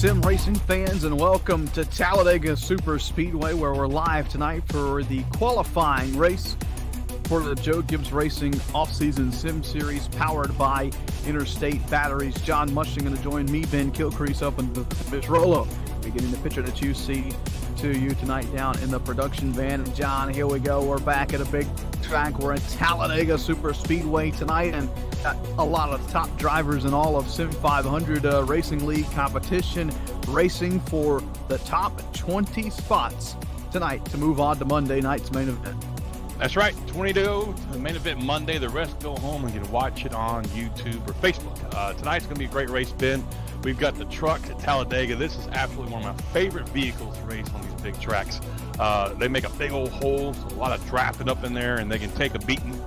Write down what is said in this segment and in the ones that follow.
sim racing fans, and welcome to Talladega Super Speedway, where we're live tonight for the qualifying race for the Joe Gibbs Racing off-season sim series powered by Interstate batteries. John Mushing going to join me, Ben Kilcrease, up in the Miss Rolo, beginning the picture that you see to you tonight down in the production van. And John, here we go. We're back at a big track. We're at Talladega Super Speedway tonight, and got a lot of top drivers in all of Sim 500 Racing League competition racing for the top 20 spots tonight to move on to Monday night's main event. That's right, 20 to go to the main event Monday. The rest go home and you can watch it on YouTube or Facebook. Tonight's going to be a great race, Ben. We've got the truck at Talladega. This is absolutely one of my favorite vehicles to race on these big tracks. They make a big old hole, so a lot of drafting up in there, and they can take a beating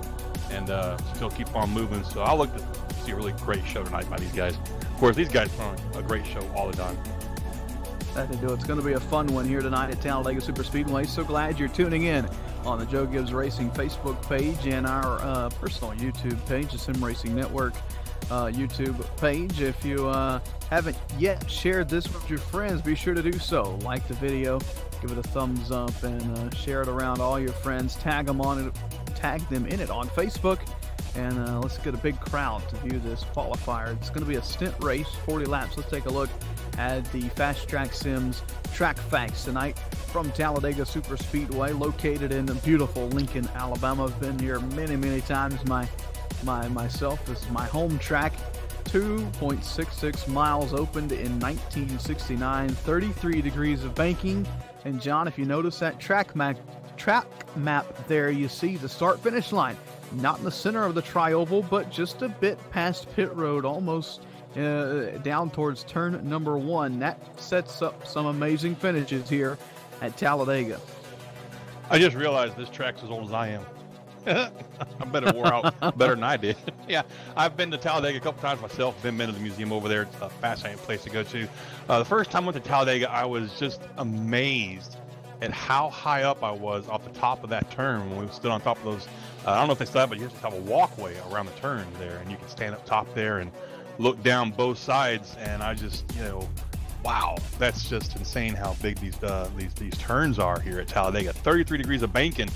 and still keep on moving. So I look to see a really great show tonight by these guys. Of course, these guys put on a great show all the time. That to do. It's going to be a fun one here tonight at Talladega Super Speedway. So glad you're tuning in on the Joe Gibbs Racing Facebook page and our personal YouTube page, the Sim Racing Network YouTube page. If you haven't yet shared this with your friends, be sure to do so. Like the video, give it a thumbs up, and share it around all your friends. Tag them in it on Facebook, and let's get a big crowd to view this qualifier. It's going to be a stint race, 40 laps. Let's take a look at the Fast Track Sims track facts tonight from Talladega Super Speedway, located in the beautiful Lincoln, Alabama. I've been here many times myself. This is my home track. 2.66 miles, opened in 1969, 33 degrees of banking. And John, if you notice that track map there, you see the start-finish line. Not in the center of the trioval, but just a bit past pit road, almost down towards turn number 1. That sets up some amazing finishes here at Talladega. I just realized this track's as old as I am. I bet it wore out better than I did. Yeah, I've been to Talladega a couple times myself. Been to the museum over there. It's a fascinating place to go to. The first time I went to Talladega, I was just amazed at how high up I was off the top of that turn when we stood on top of those. I don't know if they still have, but you have to have a walkway around the turn there, and you can stand up top there and look down both sides. And I just, wow, that's just insane how big these turns are here at Talladega. 33 degrees of banking.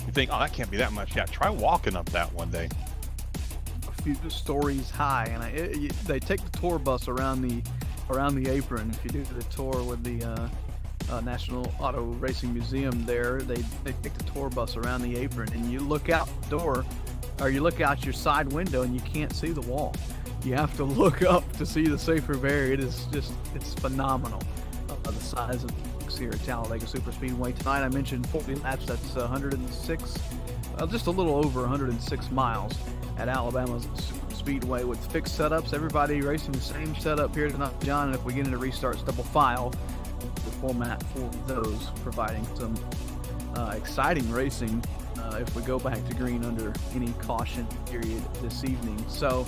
You think, oh, that can't be that much. Yeah, try walking up that one day. A few stories high, and they take the tour bus around the apron. If you do the tour with the National Auto Racing Museum there, they take the tour bus around the apron, and you look out the door, or you look out your side window, and you can't see the wall. You have to look up to see the safer barrier. It's phenomenal, the size of here at Talladega Super Speedway tonight. I mentioned 40 laps. That's 106, just a little over 106 miles at Alabama's Super Speedway with fixed setups. Everybody racing the same setup here tonight, John. And if we get into restarts, double file, the format for those, providing some exciting racing if we go back to green under any caution period this evening. So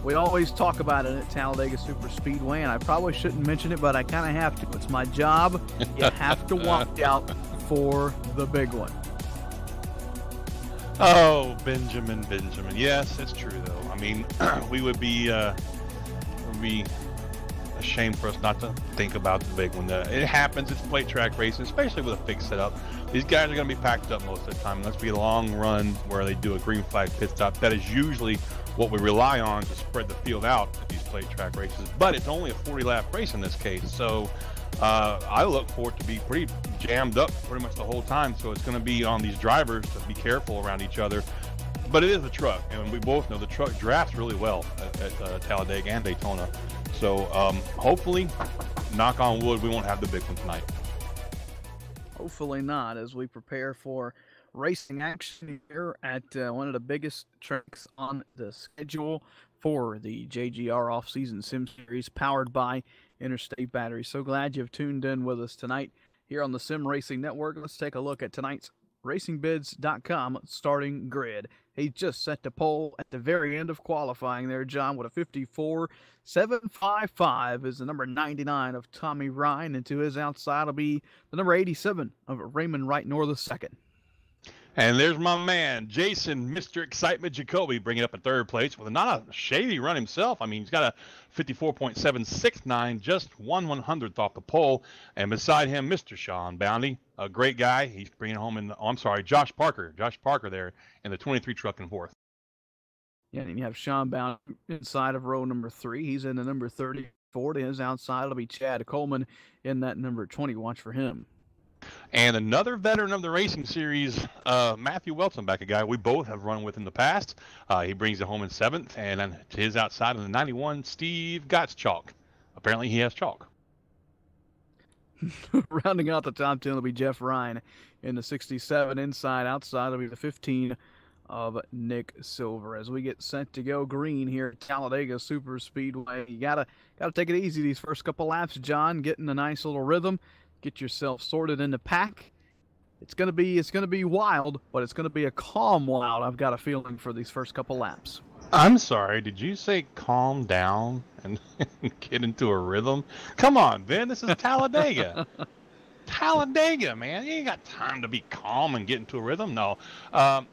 we always talk about it at Talladega Super Speedway, and I probably shouldn't mention it, but I kind of have to. It's my job. You have to watch out for the big one. Oh, Benjamin. Yes, it's true, though. I mean, we would be a shame for us not to think about the big one. It happens. It's plate track racing, especially with a fixed setup. These guys are going to be packed up most of the time. Unless be a long run where they do a green flag pit stop. That is usually what we rely on to spread the field out at these plate track races. But it's only a 40-lap race in this case, so I look for it to be pretty jammed up pretty much the whole time. So it's going to be on these drivers to be careful around each other. But it is a truck, and we both know the truck drafts really well at Talladega and Daytona. So hopefully, knock on wood, we won't have the big one tonight. Hopefully not, as we prepare for racing action here at one of the biggest tracks on the schedule for the JGR off-season sim series powered by Interstate batteries. So glad you've tuned in with us tonight here on the Sim Racing Network. Let's take a look at tonight's RacingBids.com starting grid. He just set the pole at the very end of qualifying there, John, with a 54.755 is the number 99 of Tommy Ryan, and to his outside will be the number 87 of Raymond Wright Nor II. And there's my man, Jason, Mr. Excitement Jacoby, bringing up in third place with not a shady run himself. I mean, he's got a 54.769, just 1/100th off the pole. And beside him, Mr. Sean Bounty, a great guy. He's bringing home in, oh, I'm sorry, Josh Parker there in the 23 truck in fourth. Yeah, and you have Sean Bounty inside of row number 3. He's in the number 34. To his outside will be Chad Coleman in that number 20. Watch for him. And another veteran of the racing series, Matthew Weltenbeck, a guy we both have run with in the past. He brings it home in 7th, and then to his outside in the 91, Steve Gottschalk. Apparently he has chalk. Rounding out the top 10 will be Jeff Ryan in the 67. Inside, outside will be the 15 of Nick Silver. As we get set to go green here at Talladega Super Speedway, you gotta take it easy these first couple laps, John. Getting a nice little rhythm. Get yourself sorted in the pack. It's gonna be wild, but it's gonna be a calm wild. I've got a feeling for these first couple laps. I'm sorry, did you say calm down and get into a rhythm? Come on, Ben, this is Talladega. Talladega, man. You ain't got time to be calm and get into a rhythm. No.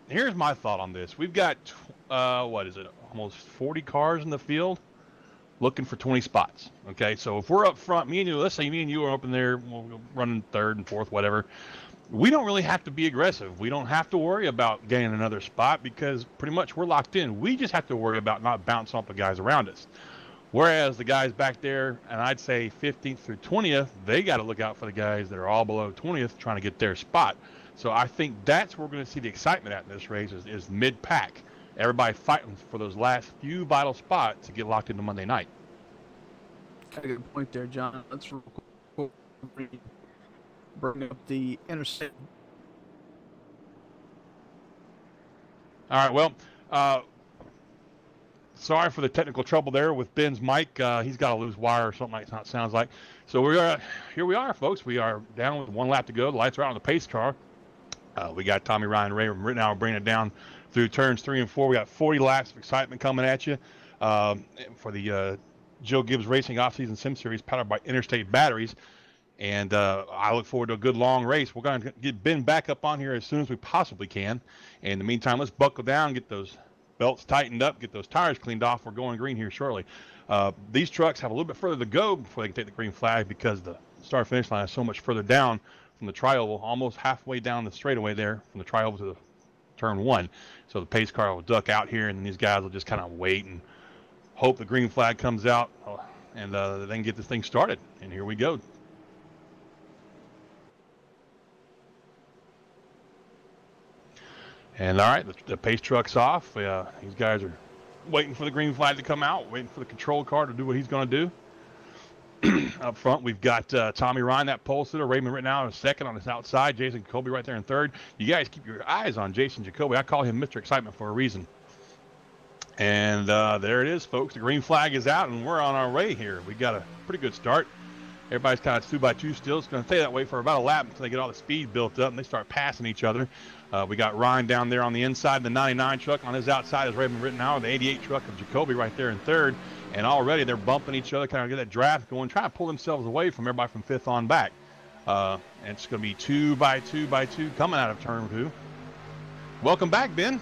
Here's my thought on this. We've got, what is it, almost 40 cars in the field looking for 20 spots. Okay, so if we're up front, me and you, let's say me and you are up in there, we'll running 3rd and 4th, whatever. We don't really have to be aggressive. We don't have to worry about getting another spot because pretty much we're locked in. We just have to worry about not bouncing off the guys around us. Whereas the guys back there, and I'd say 15th through 20th, they got to look out for the guys that are all below 20th trying to get their spot. So I think that's where we're going to see the excitement at in this race is mid-pack. Everybody fighting for those last few vital spots to get locked into Monday night. Got a good point there, John. Let's bring up the Interstate. All right, well, sorry for the technical trouble there with Ben's mic. He's got a loose wire or something like that, sounds like. So here we are, folks. We are down with 1 lap to go. The lights are out on the pace car. We got Tommy Ryan Ray right now bringing it down through turns 3 and 4. We got 40 laps of excitement coming at you for the Joe Gibbs Racing Off-Season Sim Series powered by Interstate Batteries. And I look forward to a good long race. We're going to get Ben back up on here as soon as we possibly can. In the meantime, let's buckle down, get those belts tightened up, get those tires cleaned off. We're going green here shortly. These trucks have a little bit further to go before they can take the green flag because the start-finish line is so much further down from the trioval, almost halfway down the straightaway there from the trioval to the turn 1. So the pace car will duck out here, and these guys will just kind of wait and hope the green flag comes out and then get this thing started. And here we go. And all right, the pace truck's off. These guys are waiting for the green flag to come out, waiting for the control car to do what he's going to do. Up front, we've got Tommy Ryan, that pole sitter. Raymond right now in 2nd on his outside. Jason Jacoby right there in 3rd. You guys keep your eyes on Jason Jacoby. I call him Mr. Excitement for a reason. And there it is, folks. The green flag is out, and we're on our way here. We got a pretty good start. Everybody's kind of 2x2 still. It's going to stay that way for about a lap until they get all the speed built up and they start passing each other. We got Ryan down there on the inside, the 99 truck. On his outside is Raymond Rittenauer, the 88 truck of Jacoby right there in 3rd. And already they're bumping each other, kind of get that draft going, trying to pull themselves away from everybody from 5th on back. And it's going to be 2x2 coming out of turn 2. Welcome back, Ben.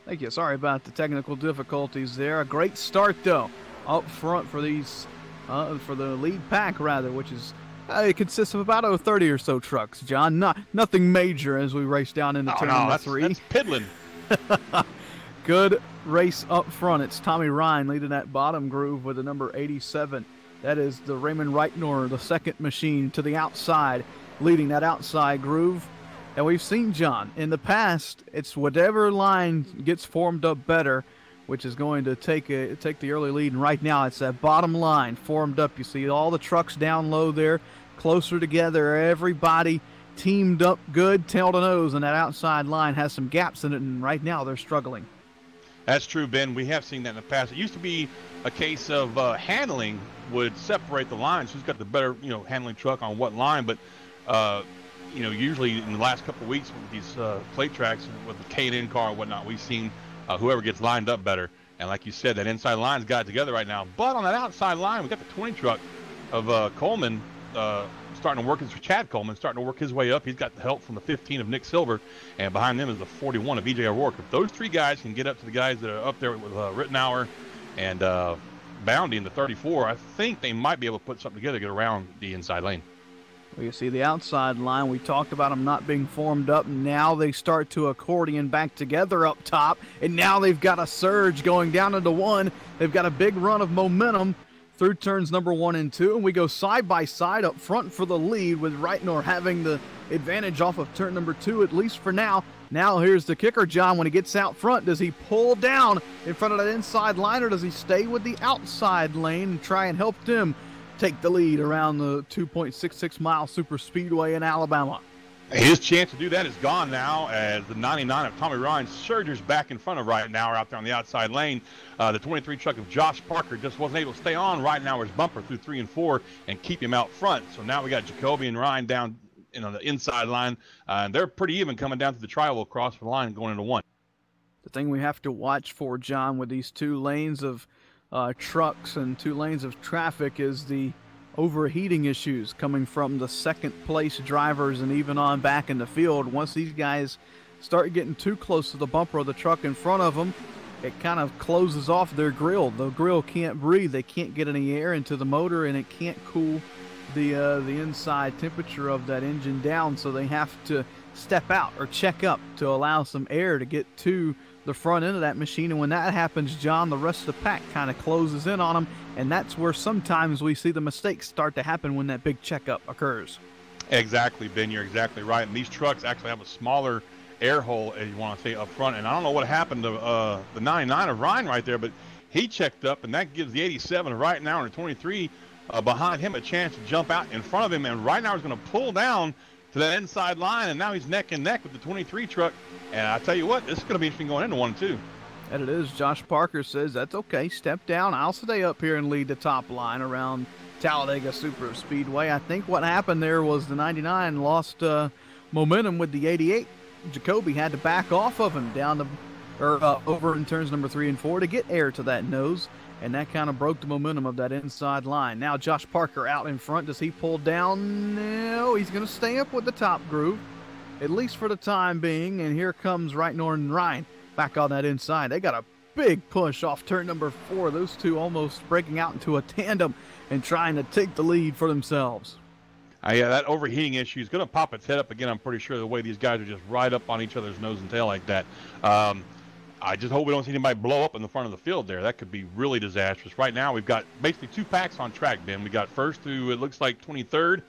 Thank you. Sorry about the technical difficulties there. A great start, though, up front for these, for the lead pack, rather, which is it consists of about 30 or so trucks, John. Nothing major as we race down into turn number 3. That's piddling. Good race up front. It's Tommy Ryan leading that bottom groove with the number 87. That is the Raymond Reitner, the 2nd machine, to the outside, leading that outside groove. And we've seen, John, in the past, it's whatever line gets formed up better, which is going to take the early lead. And right now, it's that bottom line formed up. You see all the trucks down low there, closer together. Everybody teamed up good, tail to nose, and that outside line has some gaps in it, and right now they're struggling. That's true, Ben. We have seen that in the past. It used to be a case of handling would separate the lines. Who's got the better, handling truck on what line? But usually in the last couple of weeks with these plate tracks with the K&N car and whatnot, we've seen whoever gets lined up better. And like you said, that inside line's got it together right now. But on that outside line, we got the 20 truck of Coleman, starting to work his Chad Coleman, starting to work his way up. He's got the help from the 15 of Nick Silver, and behind them is the 41 of EJ O'Rourke. If those three guys can get up to the guys that are up there with Rittenauer and Boundy in the 34, I think they might be able to put something together to get around the inside lane. Well, you see the outside line, we talked about them not being formed up. Now they start to accordion back together up top, and now they've got a surge going down into one. They've got a big run of momentum through turns number 1 and 2, and we go side by side up front for the lead, with Reitner having the advantage off of turn number 2, at least for now. Now here's the kicker, John. When he gets out front, does he pull down in front of that inside line, or does he stay with the outside lane and try and help them take the lead around the 2.66 mile super speedway in Alabama? His chance to do that is gone now, as the 99 of Tommy Ryan surges back in front of Reitnauer out there on the outside lane. The 23 truck of Josh Parker just wasn't able to stay on Reitnauer's bumper through 3 and 4 and keep him out front. So now we got Jacoby and Ryan down on the inside line, and they're pretty even coming down to the tri-oval across the line and going into 1. The thing we have to watch for, John, with these 2 lanes of trucks and 2 lanes of traffic is the overheating issues coming from the second place drivers and even on back in the field. Once these guys start getting too close to the bumper of the truck in front of them, it kind of closes off their grill. The grill can't breathe. They can't get any air into the motor, and it can't cool the inside temperature of that engine down, so they have to step out or check up to allow some air to get to the front end of that machine. And when that happens, John, the rest of the pack kind of closes in on them, and that's where sometimes we see the mistakes start to happen when that big checkup occurs. Exactly, Ben, you're exactly right. And these trucks actually have a smaller air hole, as you want to say, up front. And I don't know what happened to the 99 of Ryan right there, but he checked up, and that gives the 87 of right now and the 23 behind him a chance to jump out in front of him. And right now is going to pull down to that inside line, and now he's neck and neck with the 23 truck. And I tell you what, this is going to be interesting going into 1 and 2. And it is. Josh Parker says, that's okay, step down. I'll stay up here and lead the top line around Talladega Super Speedway. I think what happened there was the 99 lost momentum with the 88. Jacoby had to back off of him down the, over in turns number 3 and 4 to get air to that nose, and that kind of broke the momentum of that inside line. Now Josh Parker out in front. Does he pull down? No, he's going to stay up with the top groove, at least for the time being. And here comes Reitner and Ryan back on that inside. They got a big push off turn number 4. Those two almost breaking out into a tandem and trying to take the lead for themselves. Yeah, that overheating issue is going to pop its head up again, I'm pretty sure, the way these guys are just right up on each other's nose and tail like that. I just hope we don't see anybody blow up in the front of the field there. That could be really disastrous. Right now, we've got basically 2 packs on track, Ben. We got first through, it looks like 23rd,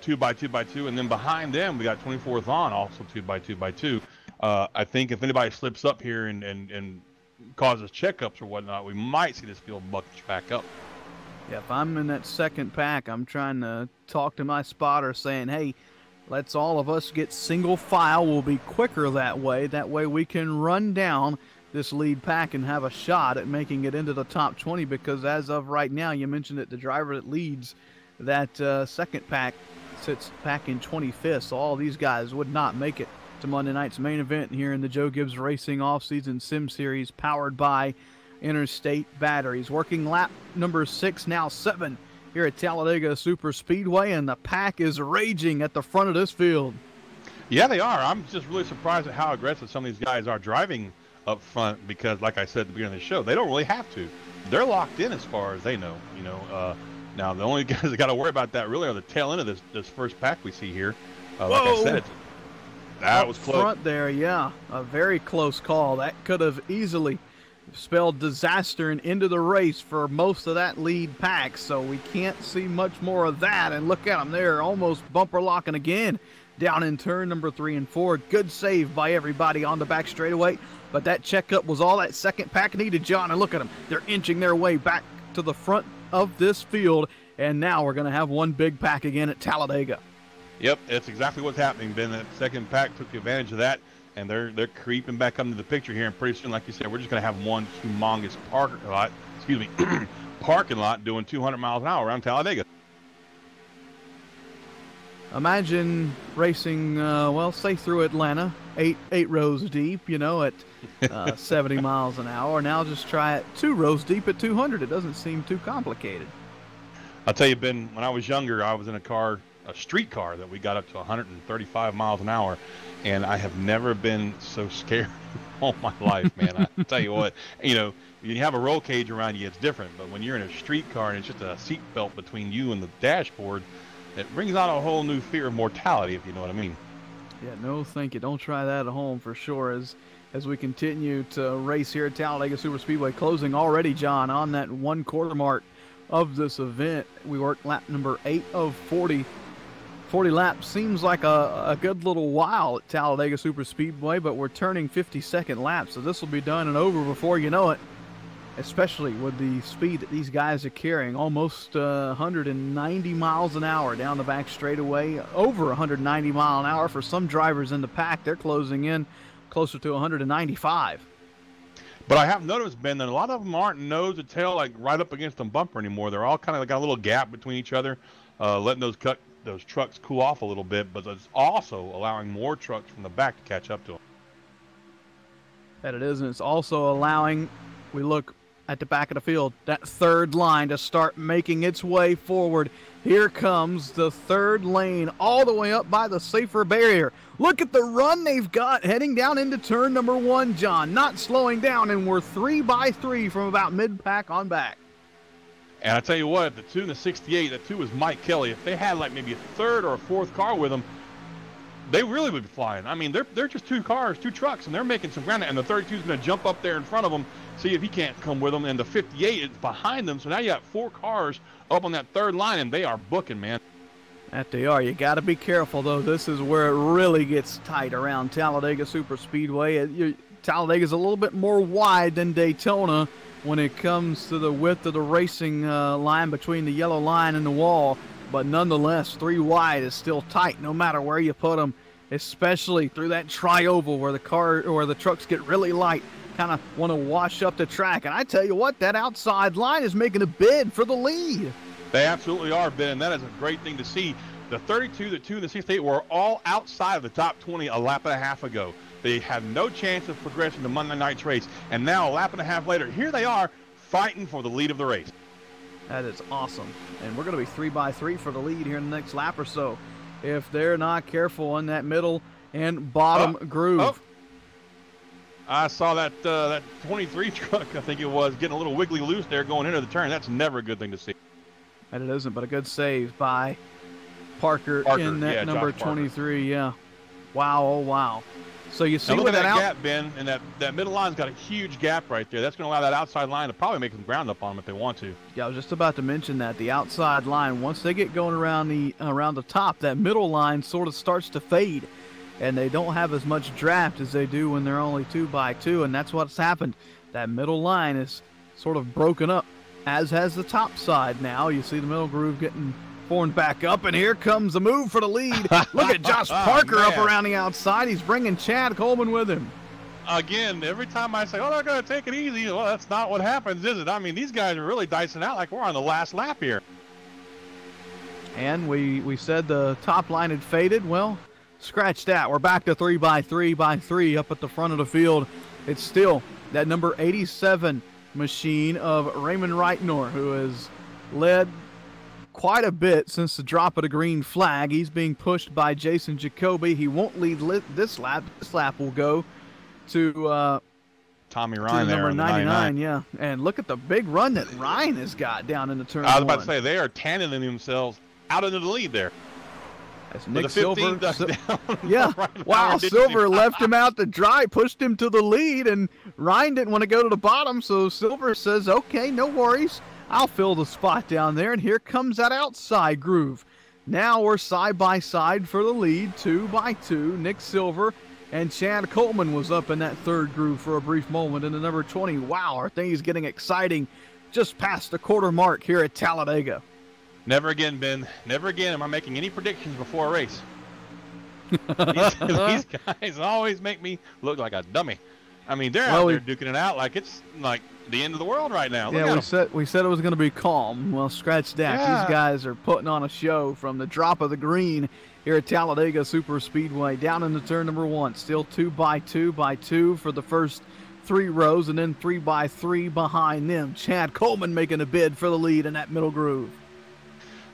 2 by 2 by 2, and then behind them, we got 24th on, also 2 by 2 by 2. I think if anybody slips up here and causes checkups or whatnot, we might see this field bucket back up. Yeah, if I'm in that second pack, I'm trying to talk to my spotter saying, hey, let's all of us get single file. We'll be quicker that way. That way we can run down this lead pack and have a shot at making it into the top 20, because as of right now, you mentioned that the driver that leads that second pack sits back in 25th, so all these guys would not make it to Monday night's main event here in the Joe Gibbs Racing Off-Season Sim Series, powered by Interstate Batteries. Working lap number 6, now 7, here at Talladega Super Speedway, and the pack is raging at the front of this field. Yeah, they are. I'm just really surprised at how aggressive some of these guys are driving up front, because, like I said at the beginning of the show, they don't really have to. They're locked in as far as they know. Now the only guys that got to worry about that really are the tail end of this first pack we see here. Like I said, that was close. Front there, yeah, a very close call. That could have easily spelled disaster and into the race for most of that lead pack, so we can't see much more of that. And look at them, they're almost bumper locking again down in turn number 3 and 4. Good save by everybody on the back straightaway, but that checkup was all that second pack needed, John. And look at them, they're inching their way back to the front of this field, and now we're going to have one big pack again at Talladega. Yep, that's exactly what's happening, Ben. That second pack took advantage of that, and they're creeping back up into the picture here. And pretty soon, like you said, we're just going to have one humongous parking lot doing 200 miles an hour around Talladega. Imagine racing, say through Atlanta, eight rows deep, at 70 miles an hour. Now just try it 2 rows deep at 200. It doesn't seem too complicated. I'll tell you, Ben, when I was younger, I was in a car a street car that we got up to 135 miles an hour, and I have never been so scared all my life, man. I tell you what, you know, you have a roll cage around you, it's different, but when you're in a street car and it's just a seat belt between you and the dashboard, it brings out a whole new fear of mortality, if you know what I mean. Yeah, no, thank you. Don't try that at home for sure. As we continue to race here at Talladega Superspeedway, closing already, John, on that 1/4 mark of this event. We worked lap number 8 of 40. 40 laps seems like a good little while at Talladega Superspeedway, but we're turning 50-second laps, so this will be done and over before you know it, especially with the speed that these guys are carrying, almost 190 miles an hour down the back straightaway, over 190 mile an hour for some drivers in the pack. They're closing in closer to 195. But I have noticed, Ben, that a lot of them aren't nose to tail, like right up against the bumper anymore. They're all kind of got a little gap between each other, letting those trucks cool off a little bit, but it's also allowing more trucks from the back to catch up to them. That it is, and it's also allowing, we look at the back of the field, that third line to start making its way forward. Here comes the third lane all the way up by the safer barrier. Look at the run they've got heading down into turn number 1, John. Not slowing down, and we're 3 by 3 from about mid-pack on back. And I tell you what, the 2 and the 68, the 2 was Mike Kelly. If they had like maybe a third or a fourth car with them, they really would be flying. I mean, they're just 2 cars, 2 trucks, and they're making some ground. And the 32 is going to jump up there in front of them, see if he can't come with them. And the 58 is behind them. So now you got 4 cars up on that third line, and they are booking, man. That they are. You got to be careful, though. This is where it really gets tight around Talladega Superspeedway. Talladega is a little bit more wide than Daytona when it comes to the width of the racing line between the yellow line and the wall. But nonetheless, 3 wide is still tight no matter where you put them, especially through that tri-oval where the trucks get really light, kind of want to wash up the track. And I tell you what, that outside line is making a bid for the lead. They absolutely are, Ben, and that is a great thing to see. The 32, the 2, and the 68 were all outside of the top 20 a lap and a half ago. They had no chance of progressing to Monday night's race. And now, a lap and a half later, here they are fighting for the lead of the race. That is awesome. And we're going to be 3 by 3 for the lead here in the next lap or so, if they're not careful in that middle and bottom groove. I saw that 23 truck, I think it was, getting a little wiggly loose there going into the turn. That's never a good thing to see. And it isn't, but a good save by Parker in that number 23. Yeah. Wow, oh wow. So you see look with at that gap, Ben, and that middle line's got a huge gap right there. That's going to allow that outside line to probably make some ground up on them if they want to. Yeah, I was just about to mention that the outside line, once they get going around the top, that middle line sort of starts to fade, and they don't have as much draft as they do when they're only 2 by 2, and that's what's happened. That middle line is sort of broken up, as has the top side now. You see the middle groove getting formed back up, and here comes the move for the lead. Look at Josh Parker up around the outside. He's bringing Chad Coleman with him. Again, every time I say, oh, they're going to take it easy, well, that's not what happens, is it? I mean, these guys are really dicing out like we're on the last lap here. And we said the top line had faded. Well, scratch that. We're back to 3 by 3 by 3 up at the front of the field. It's still that number 87 machine of Raymond Reitnor, who has led quite a bit since the drop of the green flag. He's being pushed by Jason Jacoby. He won't lead this lap. This lap will go to Tommy Ryan there, number in 99. Yeah, and look at the big run that Ryan has got down in the turn. I was about to say, they are tanning themselves out into the lead there. That's Nick Silver. Yeah, wow, Silver left him out to dry, pushed him to the lead, and Ryan didn't want to go to the bottom, so Silver says, okay, no worries. I'll fill the spot down there, and here comes that outside groove. Now we're side by side for the lead, 2 by 2. Nick Silver and Chad Coleman was up in that third groove for a brief moment in the number 20. Wow, are things getting exciting just past the 1/4 mark here at Talladega. Never again, Ben. Never again am I making any predictions before a race. These guys always make me look like a dummy. I mean, they're out there duking it out like it's like the end of the world right now. Yeah, we said it was going to be calm. Well, scratch that. Yeah. These guys are putting on a show from the drop of the green here at Talladega Superspeedway. Down into turn number 1. Still 2 by 2 by 2 for the first 3 rows, and then 3 by 3 behind them. Chad Coleman making a bid for the lead in that middle groove.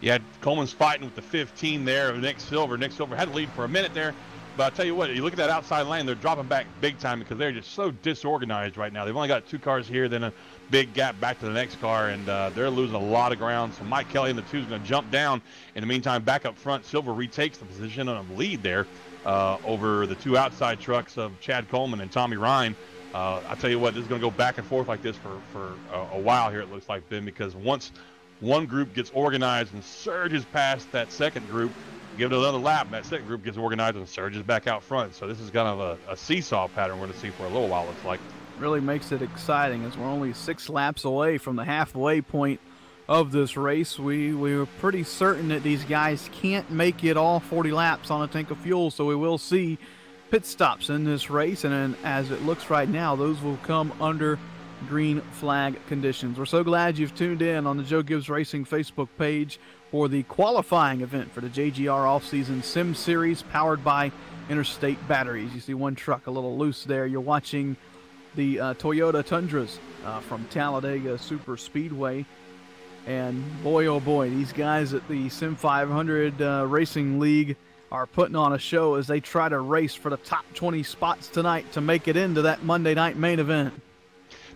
Yeah, Coleman's fighting with the 15 there. Nick Silver had the lead for a minute there. But I'll tell you what, you look at that outside lane, they're dropping back big time because they're just so disorganized right now. They've only got 2 cars here, then a big gap back to the next car, and they're losing a lot of ground. So Mike Kelly in the 2 is going to jump down. In the meantime, back up front, Silver retakes the position of lead there over the 2 outside trucks of Chad Coleman and Tommy Ryan. I'll tell you what, this is going to go back and forth like this for a while here, it looks like, Ben, because once one group gets organized and surges past that second group, give it another lap, and that second group gets organized and surges back out front. So this is kind of a seesaw pattern we're going to see for a little while, looks like. Really makes it exciting as we're only 6 laps away from the halfway point of this race. We were pretty certain that these guys can't make it all 40 laps on a tank of fuel, so we will see pit stops in this race, and then as it looks right now, those will come under green flag conditions. We're so glad you've tuned in on the Joe Gibbs Racing Facebook page for the qualifying event for the JGR Off-Season Sim Series powered by Interstate batteries. You see one truck a little loose there. You're watching the Toyota Tundras from Talladega Super Speedway. And boy, oh boy, these guys at the Sim 500 Racing League are putting on a show as they try to race for the top 20 spots tonight to make it into that Monday night main event.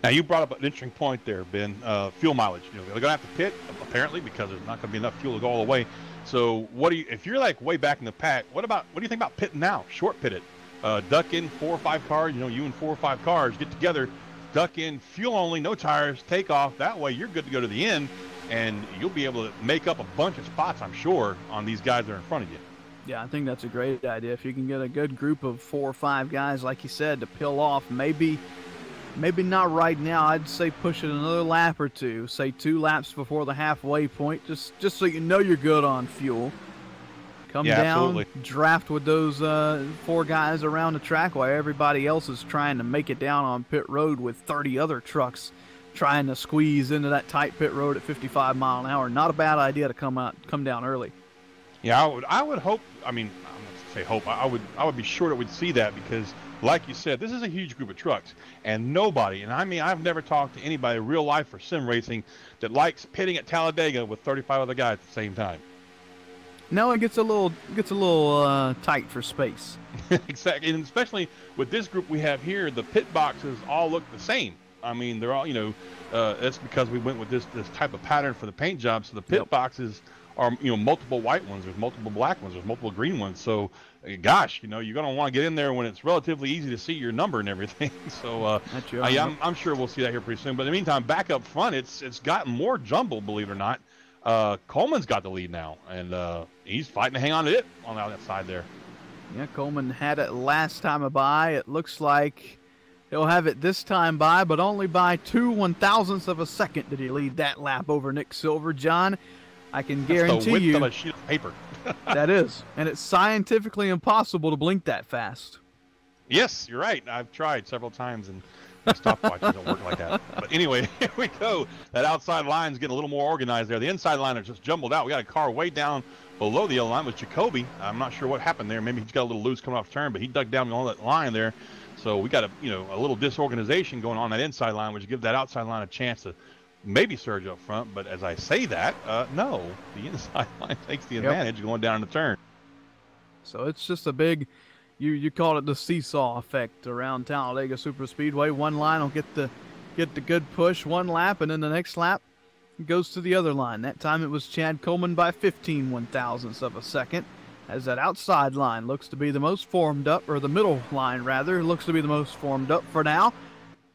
Now, you brought up an interesting point there, Ben. Fuel mileage. You know, they're going to have to pit, apparently, because there's not going to be enough fuel to go all the way. So, if you're like way back in the pack, what do you think about pitting now? Short pit it. Duck in 4 or 5 cars. You know, you and 4 or 5 cars get together, duck in, fuel only, no tires, take off. That way, you're good to go to the end, and you'll be able to make up a bunch of spots, I'm sure, on these guys that are in front of you. Yeah, I think that's a great idea. If you can get a good group of 4 or 5 guys, like you said, to peel off, maybe not right now. I'd say push it another lap or 2, say 2 laps before the halfway point, just so you know you're good on fuel. Come down, absolutely. Draft with those 4 guys around the track while everybody else is trying to make it down on pit road with 30 other trucks trying to squeeze into that tight pit road at 55 mile an hour. Not a bad idea to come down early. Yeah, I would hope. I mean, I'm not going to say hope. I would be sure that we'd see that because, like you said, this is a huge group of trucks, and nobody, and I mean, I've never talked to anybody in real life or sim racing that likes pitting at Talladega with 35 other guys at the same time. No, it gets a little tight for space. Exactly, and especially with this group we have here, the pit boxes all look the same. I mean, they're all, that's because we went with this type of pattern for the paint job. So the pit boxes are, multiple white ones, there's multiple black ones, there's multiple green ones. So, gosh, you're going to want to get in there when it's relatively easy to see your number and everything. So, I'm sure we'll see that here pretty soon. But in the meantime, back up front, it's gotten more jumbled, believe it or not. Coleman's got the lead now, and he's fighting to hang on to it on that side there. Yeah, Coleman had it last time by. It looks like he'll have it this time by, but only by 2 1/1000ths of a second did he lead that lap over Nick Silver. John, I can guarantee you. You of a sheet of paper. That is, and it's scientifically impossible to blink that fast. Yes, you're right. I've tried several times, and my stopwatches don't work like that. But anyway, here we go. That outside line's getting a little more organized there. The inside line is just jumbled out. We got a car way down below the yellow line with Jacoby. I'm not sure what happened there. Maybe he's got a little loose coming off turn, but he dug down on that line there. So we got a little disorganization going on that inside line, which gives that outside line a chance to maybe surge up front. But as I say that, no, the inside line takes the advantage going down the turn. So it's just a big, you called it the seesaw effect around Talladega Super Speedway. One line will get the good push one lap, and then the next lap goes to the other line. That time it was Chad Coleman by 15 1/1000ths of a second, as that outside line looks to be the most formed up, or the middle line rather, looks to be the most formed up for now.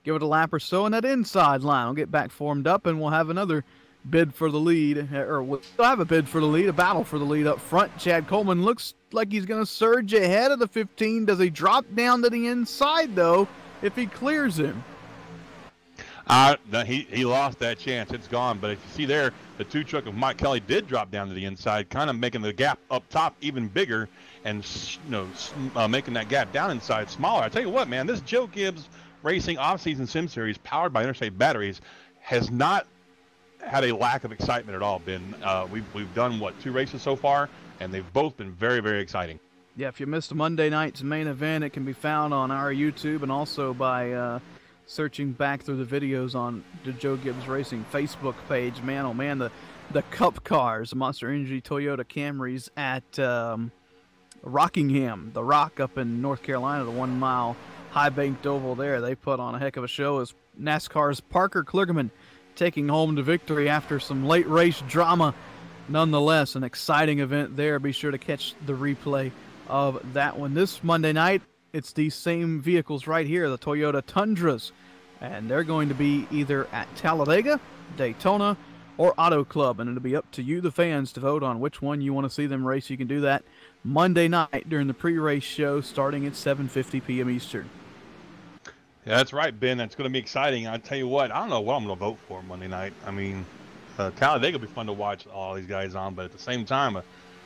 Give it a lap or so, and that inside line will get back formed up, and we'll have another bid for the lead, or we'll still have a bid for the lead, a battle for the lead up front. Chad Coleman looks like he's going to surge ahead of the 15. Does he drop down to the inside, though, if he clears him? No, he lost that chance. It's gone. But if you see there, the 2 truck of Mike Kelly did drop down to the inside, kind of making the gap up top even bigger, and making that gap down inside smaller. I tell you what, man, this Joe Gibbs Racing off-season sim series powered by Interstate batteries has not had a lack of excitement at all. We've done 2 races so far, and they've both been very, very exciting. Yeah, if you missed Monday night's main event, it can be found on our YouTube and also by searching back through the videos on the Joe Gibbs Racing Facebook page. Man, oh man, the the Cup cars, the Monster Energy Toyota Camrys at Rockingham, the Rock up in North Carolina, the 1 mile high banked oval there. They put on a heck of a show as NASCAR's Parker Kligerman taking home the victory after some late race drama. Nonetheless, an exciting event there. Be sure to catch the replay of that one. This Monday night, it's these same vehicles right here, the Toyota Tundras, and they're going to be either at Talladega, Daytona, or Auto Club, and it'll be up to you, the fans, to vote on which one you want to see them race. You can do that Monday night during the pre-race show starting at 7:50 p.m. Eastern. Yeah, that's right, Ben. That's going to be exciting. I tell you what, I don't know what I'm going to vote for Monday night. I mean, Talladega will be fun to watch all these guys on, but at the same time,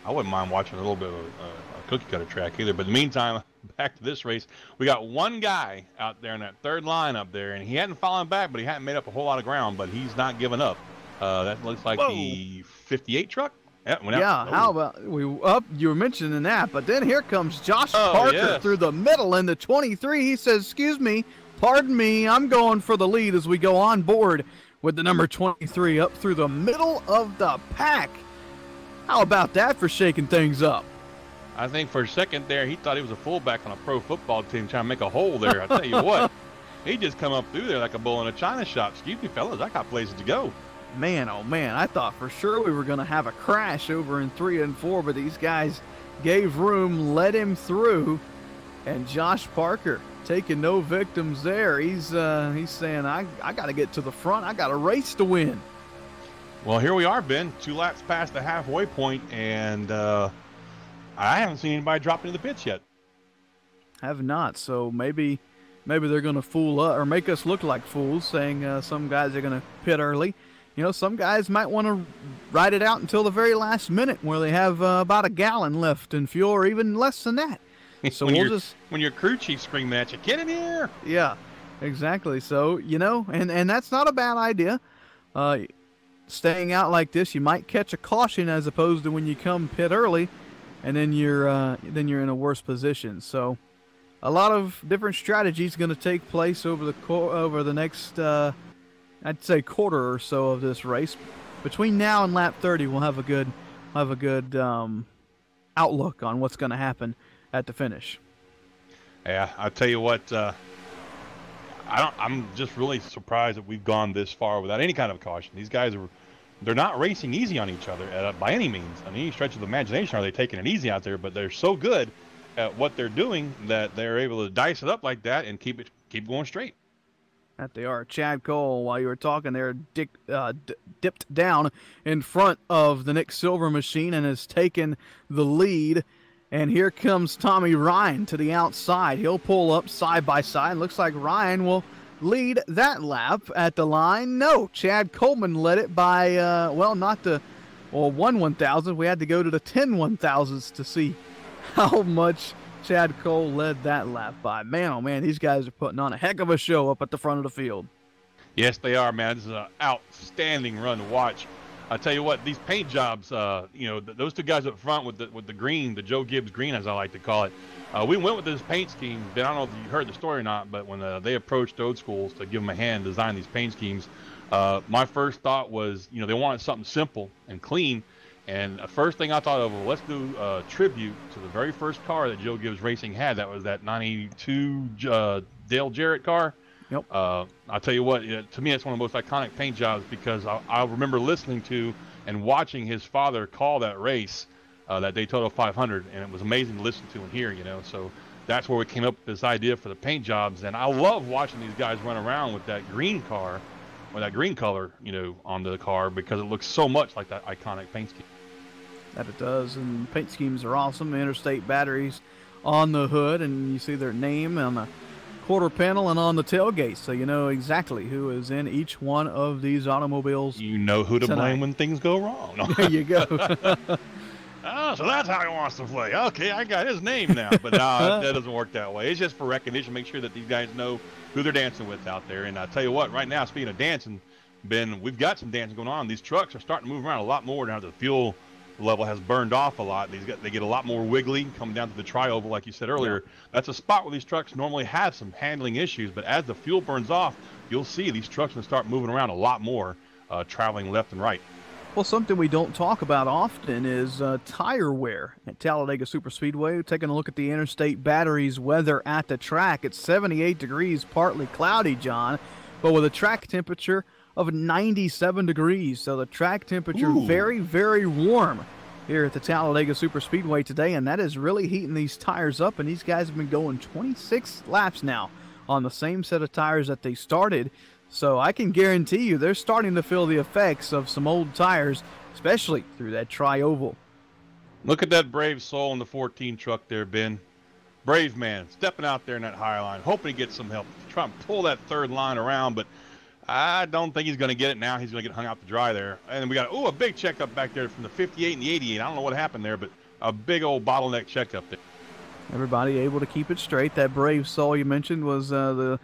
I wouldn't mind watching a little bit of a cookie cutter track either. But in the meantime, back to this race, we got one guy out there in that third line up there, and he hadn't fallen back, but he hadn't made up a whole lot of ground, but he's not giving up. That looks like the 58 truck. Yeah, how about you were mentioning that, but then here comes Josh Parker through the middle in the 23. He says, "Excuse me, pardon me, I'm going for the lead," as we go on board with the number 23 up through the middle of the pack. How about that for shaking things up? I think for a second there, he thought he was a fullback on a pro football team trying to make a hole there. I tell you what, he just come up through there like a bull in a china shop. Excuse me, fellas, I got places to go. Man, oh man, I thought for sure we were going to have a crash over in 3 and 4, but these guys gave room, let him through, and Josh Parker taking no victims there. He's saying, I got to get to the front. I got a race to win. Well, here we are, Ben. 2 laps past the halfway point, and I haven't seen anybody drop into the pits yet. Have not. So maybe they're going to fool us or make us look like fools, saying some guys are going to pit early. You know, some guys might want to ride it out until the very last minute where they have about a gallon left in fuel or even less than that. So when your crew chief screaming at you, "Get in here!" Yeah, exactly. So, you know, and that's not a bad idea. Staying out like this, you might catch a caution as opposed to when you come pit early, and then you're in a worse position. So, a lot of different strategies going to take place over the next, I'd say, quarter or so of this race. Between now and lap 30, we'll have a good outlook on what's going to happen at the finish. Yeah, I'll tell you what. I'm just really surprised that we've gone this far without any kind of caution. These guys they're not racing easy on each other by any means. On any stretch of the imagination are they taking it easy out there, but they're so good at what they're doing that they're able to dice it up like that and keep going straight. That they are. Chad Cole, while you were talking there, dipped down in front of the Nick Silver machine and has taken the lead. And here comes Tommy Ryan to the outside. He'll pull up side by side. Looks like Ryan will lead that lap at the line. No, Chad Coleman led it by, not the 1/1000. We had to go to the 10 1,000s to see how much Chad Cole led that lap by. Man, oh man, these guys are putting on a heck of a show up at the front of the field. Yes, they are, man. This is an outstanding run to watch. I tell you what, these paint jobs, those 2 guys up front with the green, the Joe Gibbs green, as I like to call it. We went with this paint scheme. Ben, I don't know if you heard the story or not, but when they approached Old Schools to give them a hand design these paint schemes, my first thought was, they wanted something simple and clean. And the first thing I thought of, well, let's do a tribute to the very first car that Joe Gibbs Racing had. That was that 92 Dale Jarrett car. Yep. I'll tell you what, to me, it's one of the most iconic paint jobs because I remember listening to and watching his father call that race, that Daytona 500, and it was amazing to listen to and hear, So that's where we came up with this idea for the paint jobs. And I love watching these guys run around with that green car, or that green color, on the car because it looks so much like that iconic paint scheme. That it does, and paint schemes are awesome. Interstate batteries on the hood, and you see their name on the quarter panel and on the tailgate, so you know exactly who is in each one of these automobiles. You know who to blame when things go wrong. There you go. Oh, so that's how he wants to play. Okay, I got his name now. But no, that doesn't work that way. It's just for recognition, make sure that these guys know who they're dancing with out there. And I tell you what, right now, speaking of dancing, Ben, we've got some dancing going on. These trucks are starting to move around a lot more now that the fuel level has burned off a lot. They get a lot more wiggly coming down to the tri-oval, like you said earlier. Yeah. That's a spot where these trucks normally have some handling issues, but as the fuel burns off, you'll see these trucks will start moving around a lot more, traveling left and right. Well, something we don't talk about often is tire wear at Talladega Superspeedway. Taking a look at the Interstate batteries weather at the track. It's 78 degrees, partly cloudy, John, but with a track temperature of 97 degrees. So the track temperature very, very warm here at the Talladega Superspeedway today, and that is really heating these tires up, and these guys have been going 26 laps now on the same set of tires that they started. So I can guarantee you they're starting to feel the effects of some old tires, especially through that tri-oval. Look at that brave soul in the 14 truck there, Ben. Brave man, stepping out there in that high line, hoping to get some help. Trying to pull that third line around, but I don't think he's going to get it now. He's going to get hung out to dry there. And we got, a big checkup back there from the 58 and the 88. I don't know what happened there, but a big old bottleneck checkup there. Everybody able to keep it straight. That brave soul you mentioned was the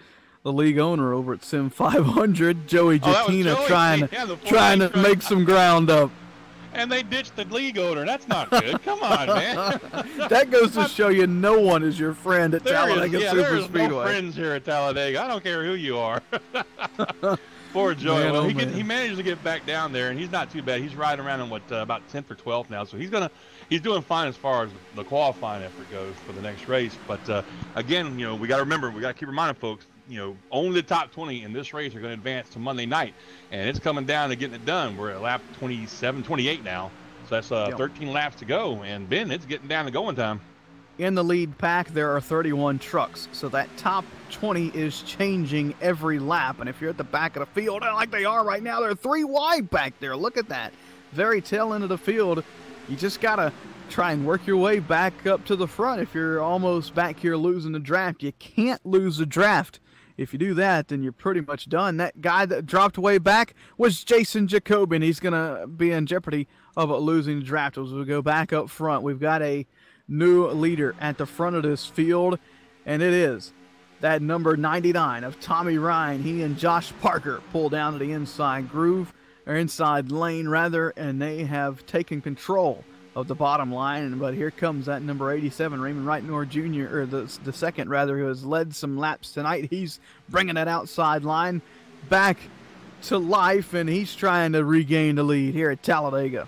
league owner over at Sim 500, Joey Jattina, trying to make some ground up. And they ditched the league owner. That's not good. Come on, man. That goes to show you no one is your friend at Talladega Superspeedway. There's no friends here at Talladega. I don't care who you are. Poor Joey. Man, well, he managed to get back down there, and he's not too bad. He's riding around in about 10th or 12th now, so he's doing fine as far as the qualifying effort goes for the next race. But again, we got to remember, we got to keep reminding folks, only the top 20 in this race are going to advance to Monday night, and it's coming down to getting it done. We're at lap 27, 28 now, so that's 13 laps to go, and Ben, it's getting down to going time. In the lead pack, there are 31 trucks, so that top 20 is changing every lap, and if you're at the back of the field, like they are right now, they're 3 wide back there. Look at that. Very tail end of the field. You just got to try and work your way back up to the front. If you're almost back here losing the draft, you can't lose the draft. If you do that, then you're pretty much done. That guy that dropped way back was Jason Jacoby, and he's going to be in jeopardy of losing the draft. As we go back up front, we've got a new leader at the front of this field, and it is that number 99 of Tommy Ryan. He and Josh Parker pull down to the inside groove, or inside lane, rather, and they have taken control of the bottom line. But here comes that number 87, Raymond Wright-Nor Jr., or the second, rather, who has led some laps tonight. He's bringing that outside line back to life, and he's trying to regain the lead here at Talladega.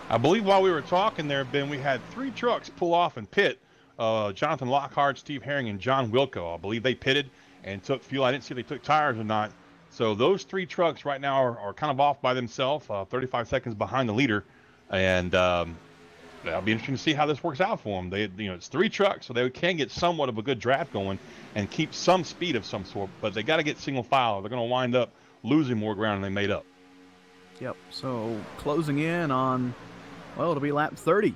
I believe while we were talking there, Ben, we had 3 trucks pull off and pit. Jonathan Lockhart, Steve Herring, and John Wilco. I believe they pitted and took fuel. I didn't see if they took tires or not. So those 3 trucks right now are kind of off by themselves, 35 seconds behind the leader. And that'll be interesting to see how this works out for them. It's 3 trucks, so they can get somewhat of a good draft going and keep some speed of some sort. But they got to get single file. They're going to wind up losing more ground than they made up. Yep. So closing in on, well, it'll be lap 30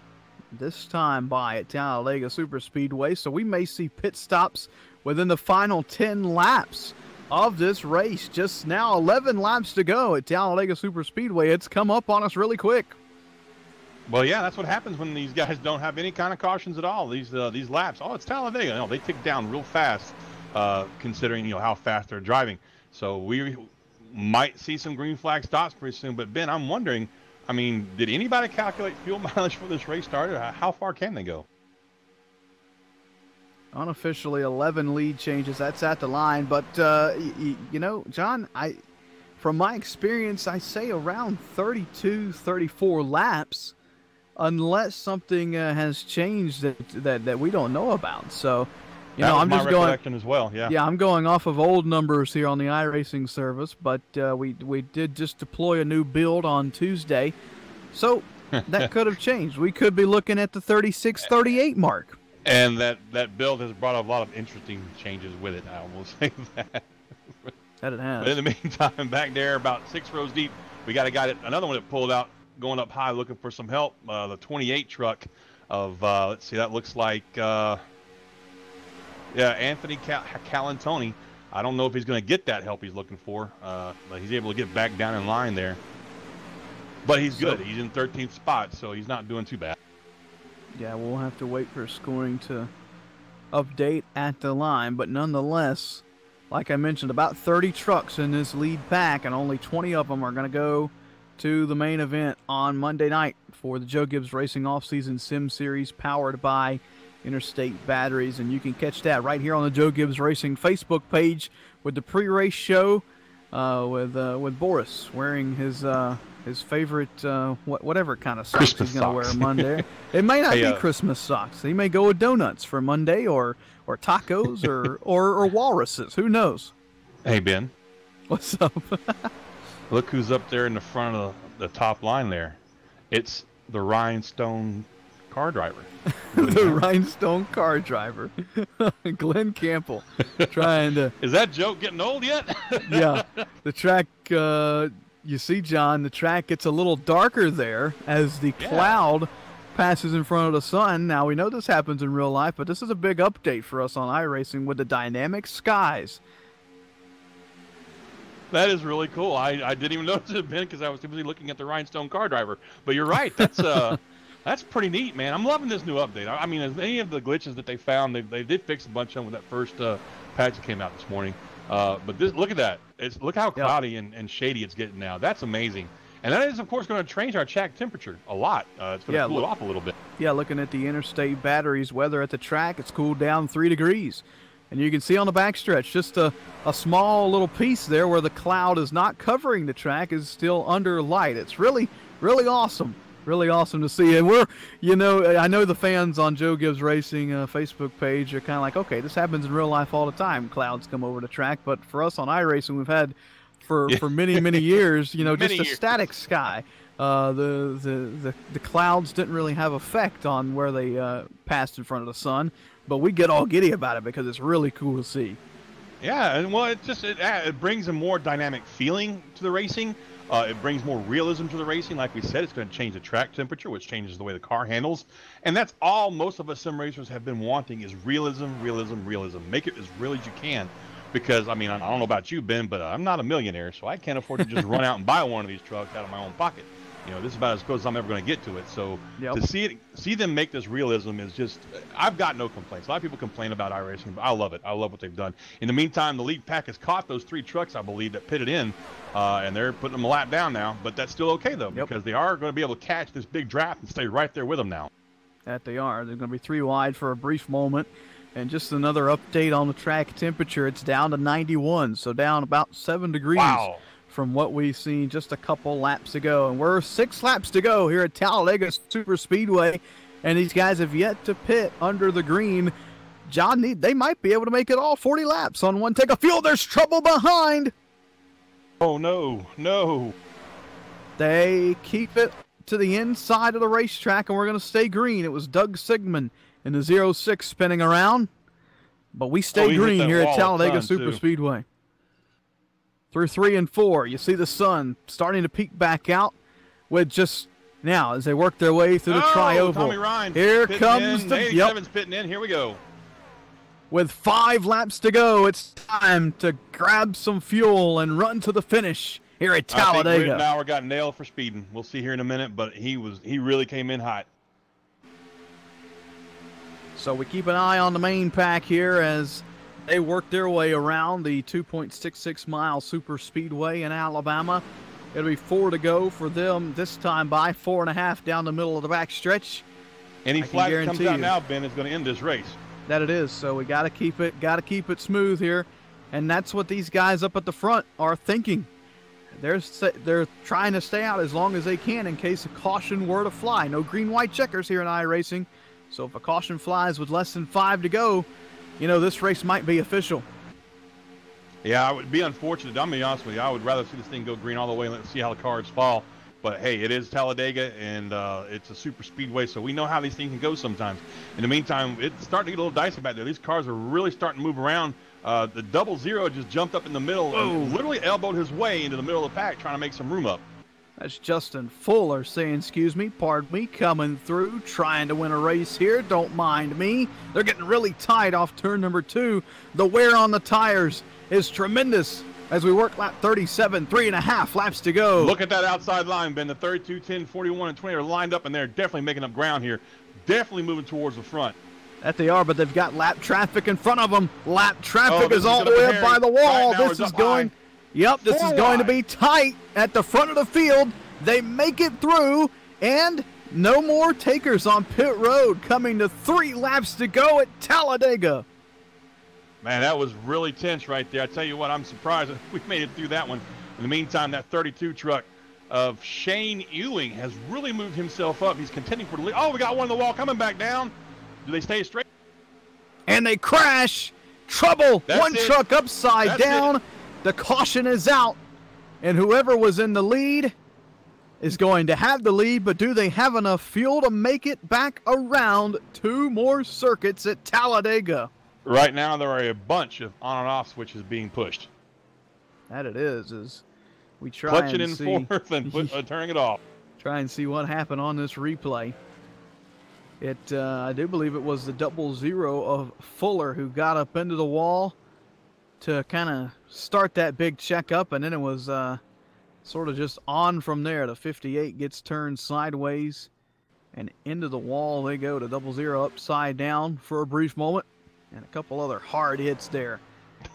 this time by at Talladega Superspeedway. So we may see pit stops within the final 10 laps of this race. Just now 11 laps to go at Talladega Superspeedway. It's come up on us really quick. Well, yeah, that's what happens when these guys don't have any kind of cautions at all. These laps, it's Talladega. No, they tick down real fast, considering how fast they're driving. So we might see some green flag stops pretty soon. But Ben, I'm wondering, did anybody calculate fuel mileage for this race started? How far can they go? Unofficially 11 lead changes. That's at the line. But John, from my experience, I say around 32, 34 laps. Unless something has changed that we don't know about. So, I'm just going as well. Yeah, I'm going off of old numbers here on the iRacing service, but we did just deploy a new build on Tuesday, so that could have changed. We could be looking at the 36, 38 mark. And that build has brought a lot of interesting changes with it. I will say that. That it has. But in the meantime, back there about 6 rows deep, we got another one that pulled out, going up high looking for some help. The 28 truck of, let's see, that looks like, Anthony Calantoni. I don't know if he's going to get that help he's looking for, but he's able to get back down in line there. But he's good. He's in 13th spot, so he's not doing too bad. Yeah, we'll have to wait for scoring to update at the line, but nonetheless, like I mentioned, about 30 trucks in this lead pack, and only 20 of them are going to go to the main event on Monday night for the Joe Gibbs Racing Off-Season Sim Series powered by Interstate Batteries. And you can catch that right here on the Joe Gibbs Racing Facebook page with the pre-race show with Boris wearing his his favorite, whatever kind of socks Christmas he's going to wear socks. Monday. It may not Hey, be Christmas socks. He may go with donuts for Monday, or tacos, or walruses. Who knows? Hey, Ben. What's up? Look who's up there in the front of the top line there. It's the rhinestone car driver. The rhinestone car driver, Glenn Campbell, trying to. Is that joke getting old yet? Yeah, the track. You see, John, the track gets a little darker there as the cloud passes in front of the sun. Now, we know this happens in real life, but this is a big update for us on iRacing with the dynamic skies. That is really cool. I didn't even notice it, Ben, because I was too busy looking at the rhinestone car driver. But you're right. That's pretty neat, man. I'm loving this new update. I mean, as many of the glitches that they found, they did fix a bunch of them with that first patch that came out this morning. But look at that. Look how cloudy and shady it's getting now. That's amazing. And that is, of course, going to change our track temperature a lot. It's going to cool it off a little bit. Yeah, looking at the Interstate batteries weather at the track, it's cooled down 3 degrees. And you can see on the backstretch, just a small little piece there where the cloud is not covering the track is still under light. It's really, really awesome. Really awesome to see. And I know the fans on Joe Gibbs Racing Facebook page are kind of like, okay, this happens in real life all the time. Clouds come over the track. But for us on iRacing, we've had for many, many years, just a static sky. The clouds didn't really have effect on where they passed in front of the sun. But we get all giddy about it because it's really cool to see. Yeah, and well, it brings a more dynamic feeling to the racing. It brings more realism to the racing. Like we said, it's going to change the track temperature, which changes the way the car handles. And that's all most of us sim racers have been wanting is realism, realism, realism. Make it as real as you can. Because, I mean, I don't know about you, Ben, but I'm not a millionaire, so I can't afford to just run out and buy one of these trucks out of my own pocket. This is about as close as I'm ever going to get to it. So to see them make this realism is just, I've got no complaints. A lot of people complain about iRacing, but I love it. I love what they've done. In the meantime, the lead pack has caught those 3 trucks, I believe, that pitted in, and they're putting them a lap down now. But that's still okay, though, because they are going to be able to catch this big draft and stay right there with them now. That they are. They're going to be 3 wide for a brief moment. And just another update on the track temperature. It's down to 91, so down about 7 degrees. Wow. From what we've seen just a couple laps ago. And we're 6 laps to go here at Talladega Super Speedway. And these guys have yet to pit under the green. John, they might be able to make it all 40 laps on one take of fuel. There's trouble behind. Oh, no. No. They keep it to the inside of the racetrack, and we're going to stay green. It was Doug Sigmund in the 06 spinning around. But we stay green here at Talladega Super Speedway. Through 3 and 4, you see the sun starting to peek back out with just now as they work their way through the trioval. Tommy Ryan here comes the 87's pitting in. Here we go. With 5 laps to go, it's time to grab some fuel and run to the finish here at Talladega. I think Rittenauer got nailed for speeding. We'll see here in a minute, but he really came in hot. So we keep an eye on the main pack here as they work their way around the 2.66-mile super speedway in Alabama. It'll be 4 to go for them this time by 4.5 down the middle of the back stretch. Any flag that comes out now, Ben, is going to end this race. That it is. So we got to keep it smooth here, and that's what these guys up at the front are thinking. They're trying to stay out as long as they can in case a caution were to fly. No green-white checkers here in iRacing, so if a caution flies with less than 5 to go, this race might be official. Yeah, it would be unfortunate. I'm going to be honest with you. I would rather see this thing go green all the way and let's see how the cards fall. But, hey, it is Talladega, and it's a super speedway, so we know how these things can go sometimes. In the meantime, it's starting to get a little dicey back there. These cars are really starting to move around. The 00 just jumped up in the middle and literally elbowed his way into the middle of the pack trying to make some room up. That's Justin Fuller saying, pardon me, coming through, trying to win a race here. Don't mind me. They're getting really tight off turn number 2. The wear on the tires is tremendous as we work lap 37, 3.5 laps to go. Look at that outside line, Ben. The 32, 10, 41, and 20 are lined up, and they're definitely making up ground here. Definitely moving towards the front. That they are, but they've got lap traffic in front of them. Lap traffic is all the way up by the wall. Right, this is going... Yep, this is going to be tight at the front of the field. They make it through, and no more takers on pit road, coming to 3 laps to go at Talladega. Man, that was really tense right there. I tell you what, I'm surprised that we made it through that one. In the meantime, that 32 truck of Shane Ewing has really moved himself up. He's contending for the lead. Oh, we got one on the wall coming back down. Do they stay straight? And they crash. Trouble. One truck upside down. The caution is out. And whoever was in the lead is going to have the lead, but do they have enough fuel to make it back around 2 more circuits at Talladega? Right now, there are a bunch of on and off switches being pushed. That it is as we try Clutching and in see. fourth and turning it off. Try and see what happened on this replay. I do believe it was the 00 of Fuller who got up into the wall to kind of start that big checkup, and then it was sort of just on from there. The 58 gets turned sideways, and into the wall they go to 00 upside down for a brief moment, and a couple other hard hits there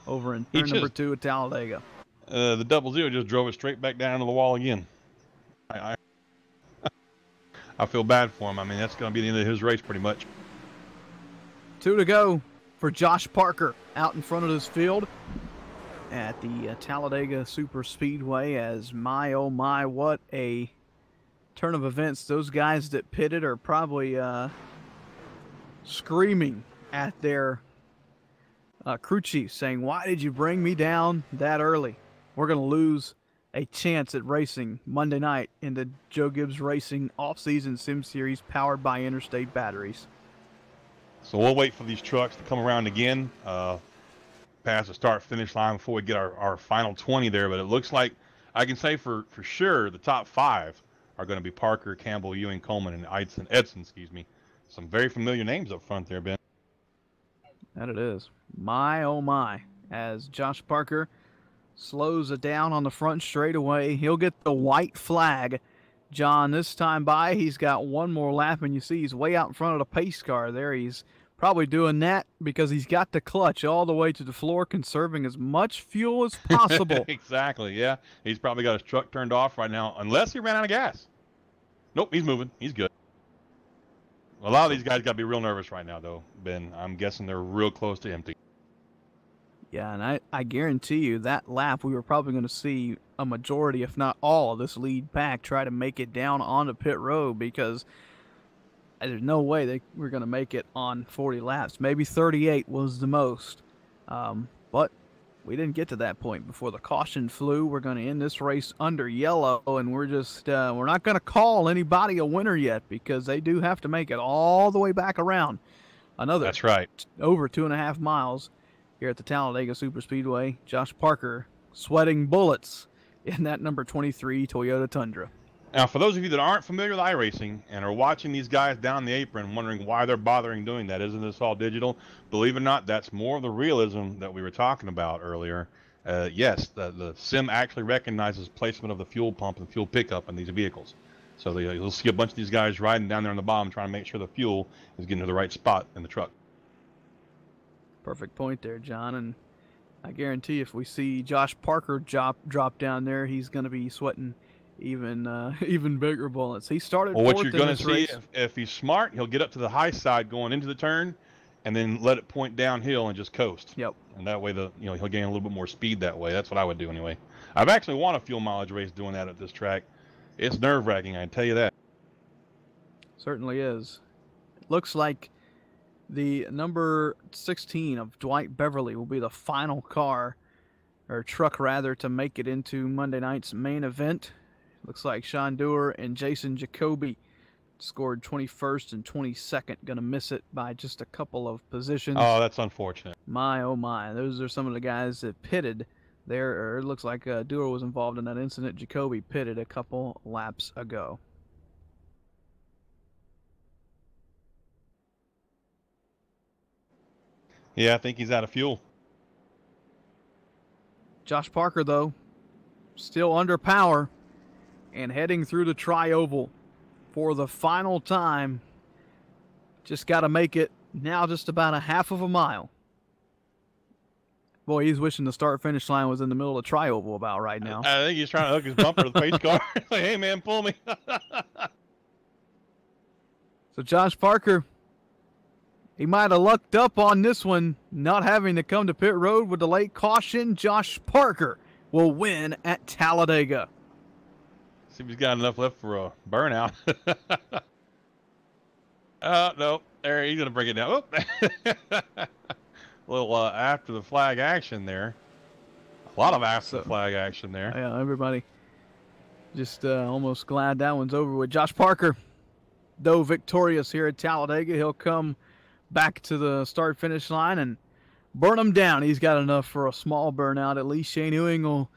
over in turn number 2 at Talladega. The 00 just drove it straight back down to the wall again. I feel bad for him. I mean, that's going to be the end of his race pretty much. 2 to go for Josh Parker out in front of this field at the Talladega Super Speedway. As my, oh my, what a turn of events. Those guys that pitted are probably screaming at their crew chief saying, why did you bring me down that early? We're going to lose a chance at racing Monday night in the Joe Gibbs Racing off-season sim series powered by Interstate batteries. So we'll wait for these trucks to come around again, past the start-finish line before we get our final 20 there. But it looks like I can say for sure the top 5 are going to be Parker, Campbell, Ewing, Coleman, and Edson. Excuse me. Some very familiar names up front there, Ben. That it is. My, oh my, as Josh Parker slows it down on the front straightaway. He'll get the white flag. John, this time by, he's got one more lap, and you see he's way out in front of the pace car there. He's probably doing that because he's got the clutch all the way to the floor, conserving as much fuel as possible. Exactly, yeah. He's probably got his truck turned off right now, unless he ran out of gas. Nope, he's moving. He's good. A lot of these guys got to be real nervous right now, though, Ben. I'm guessing they're real close to empty. Yeah, and I guarantee you that lap we were probably going to see a majority, if not all, of this lead pack try to make it down onto pit road because there's no way they were going to make it on 40 laps. Maybe 38 was the most. But we didn't get to that point before the caution flew. We're going to end this race under yellow, and we're just we're not going to call anybody a winner yet because they do have to make it all the way back around. Another That's right. Over 2.5 miles here at the Talladega Superspeedway. Josh Parker sweating bullets in that number 23 Toyota Tundra. Now, for those of you that aren't familiar with iRacing and are watching these guys down the apron wondering why they're bothering doing that, isn't this all digital? Believe it or not, that's more of the realism that we were talking about earlier. Yes, the sim actually recognizes placement of the fuel pump and fuel pickup in these vehicles. So you'll see a bunch of these guys riding down there on the bottom trying to make sure the fuel is getting to the right spot in the truck. Perfect point there, John. And I guarantee if we see Josh Parker drop down there, he's going to be sweating even bigger bullets. He started well, fourth what you're going in to this see, race. if he's smart, he'll get up to the high side going into the turn and then let it point downhill and just coast. Yep. And that way he'll gain a little bit more speed that way. That's what I would do anyway. I've actually won a fuel mileage race doing that at this track. It's nerve-wracking, I can tell you that. Certainly is. It looks like the number 16 of Dwight Beverly will be the final car, or truck rather, to make it into Monday night's main event. Looks like Sean Dewar and Jason Jacoby scored 21st and 22nd. Going to miss it by just a couple of positions. Oh, that's unfortunate. My, oh my. Those are some of the guys that pitted there. Or it looks like Dewar was involved in that incident. Jacoby pitted a couple laps ago. Yeah, I think he's out of fuel. Josh Parker, though, still under power and heading through the tri-oval for the final time. Just got to make it now just about a half of a mile. Boy, he's wishing the start-finish line was in the middle of the tri-oval about right now. I think he's trying to hook his bumper to the pace car. Like, hey, man, pull me. So Josh Parker, he might have lucked up on this one, not having to come to pit road with the late caution. Josh Parker will win at Talladega. See if he's got enough left for a burnout. No. There, he's going to bring it down. A little after the flag action there. A lot of after the flag action there. Yeah, everybody just almost glad that one's over with. Josh Parker, though victorious here at Talladega, he'll come back to the start-finish line and burn him down. He's got enough for a small burnout. At least Shane Ewing will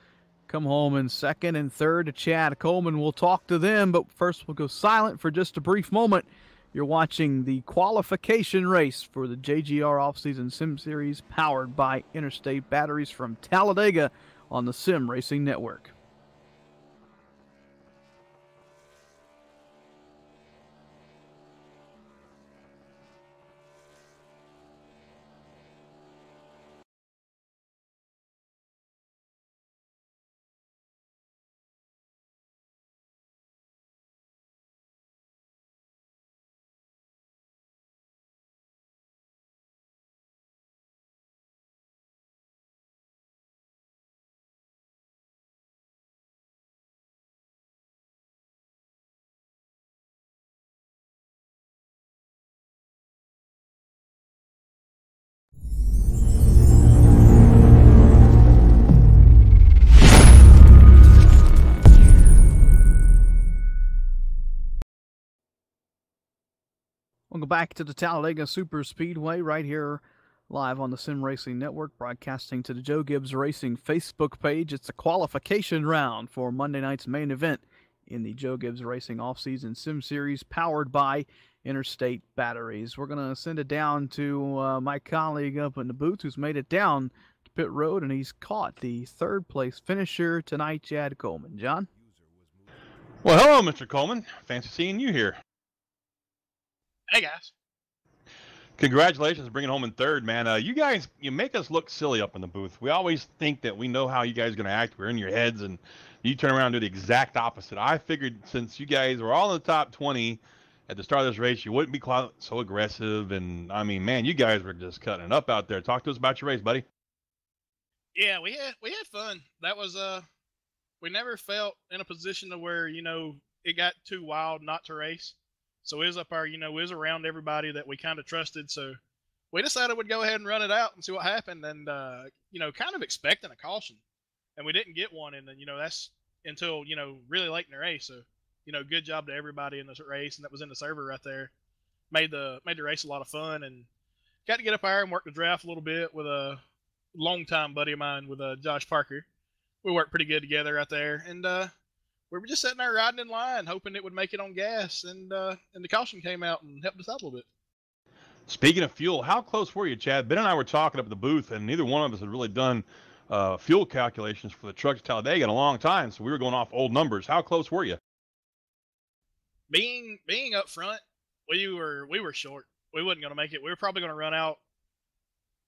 come home in second, and third to Chad Coleman. We'll talk to them, but first we'll go silent for just a brief moment. You're watching the qualification race for the JGR Offseason Sim Series powered by Interstate Batteries from Talladega on the Sim Racing Network. Welcome back to the Talladega Super Speedway right here live on the Sim Racing Network, broadcasting to the Joe Gibbs Racing Facebook page. It's a qualification round for Monday night's main event in the Joe Gibbs Racing Offseason Sim Series powered by Interstate Batteries. We're going to send it down to my colleague up in the booth who's made it down to pit road, and he's caught the third place finisher tonight, Chad Coleman. John? Well, hello, Mr. Coleman. Fancy seeing you here. Hey, guys. Congratulations on bringing home in third, man. You guys, you make us look silly up in the booth. We always think that we know how you guys are going to act. We're in your heads, and you turn around and do the exact opposite. I figured since you guys were all in the top 20 at the start of this race, you wouldn't be quite so aggressive. And, I mean, man, you guys were just cutting it up out there. Talk to us about your race, buddy. Yeah, we had fun. That was, we never felt in a position to where, it got too wild not to race. So it was up our, it was around everybody that we kind of trusted. So we decided we'd go ahead and run it out and see what happened. And, kind of expecting a caution. And we didn't get one. And then, that's until, really late in the race. So, good job to everybody in the race. And that was in the server right there. Made the race a lot of fun. And got to get up there and work the draft a little bit with a longtime buddy of mine with Josh Parker. We worked pretty good together out there. And, we were just sitting there riding in line, hoping it would make it on gas, and the caution came out and helped us out a little bit. Speaking of fuel, how close were you, Chad? Ben and I were talking up at the booth, and neither one of us had really done fuel calculations for the truck to Talladega in a long time, so we were going off old numbers. How close were you? Being up front, we were short. We wasn't going to make it. We were probably going to run out,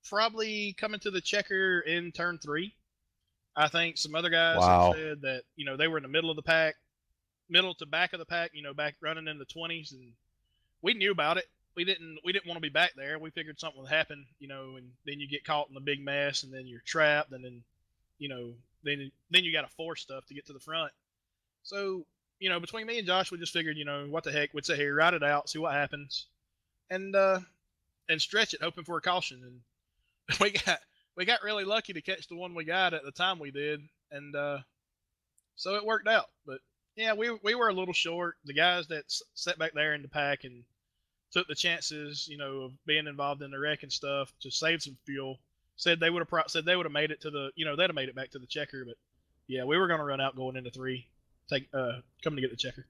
probably coming to the checker in turn 3. I think some other guys have said that, they were in the middle of the pack, middle to back of the pack, back running in the 20s, and we knew about it. We didn't want to be back there. We figured something would happen, and then you get caught in the big mess, and then you're trapped, and then, then you got to force stuff to get to the front. So, between me and Josh, we just figured, what the heck, we'd sit here, ride it out, see what happens, and stretch it, hoping for a caution. And we got really lucky to catch the one we got at the time we did, and so it worked out. But yeah, we were a little short. The guys that sat back there in the pack and took the chances, of being involved in the wreck and stuff to save some fuel, said they would have made it to the, they'd have made it back to the checker. But yeah, we were going to run out going into 3, coming to get the checker.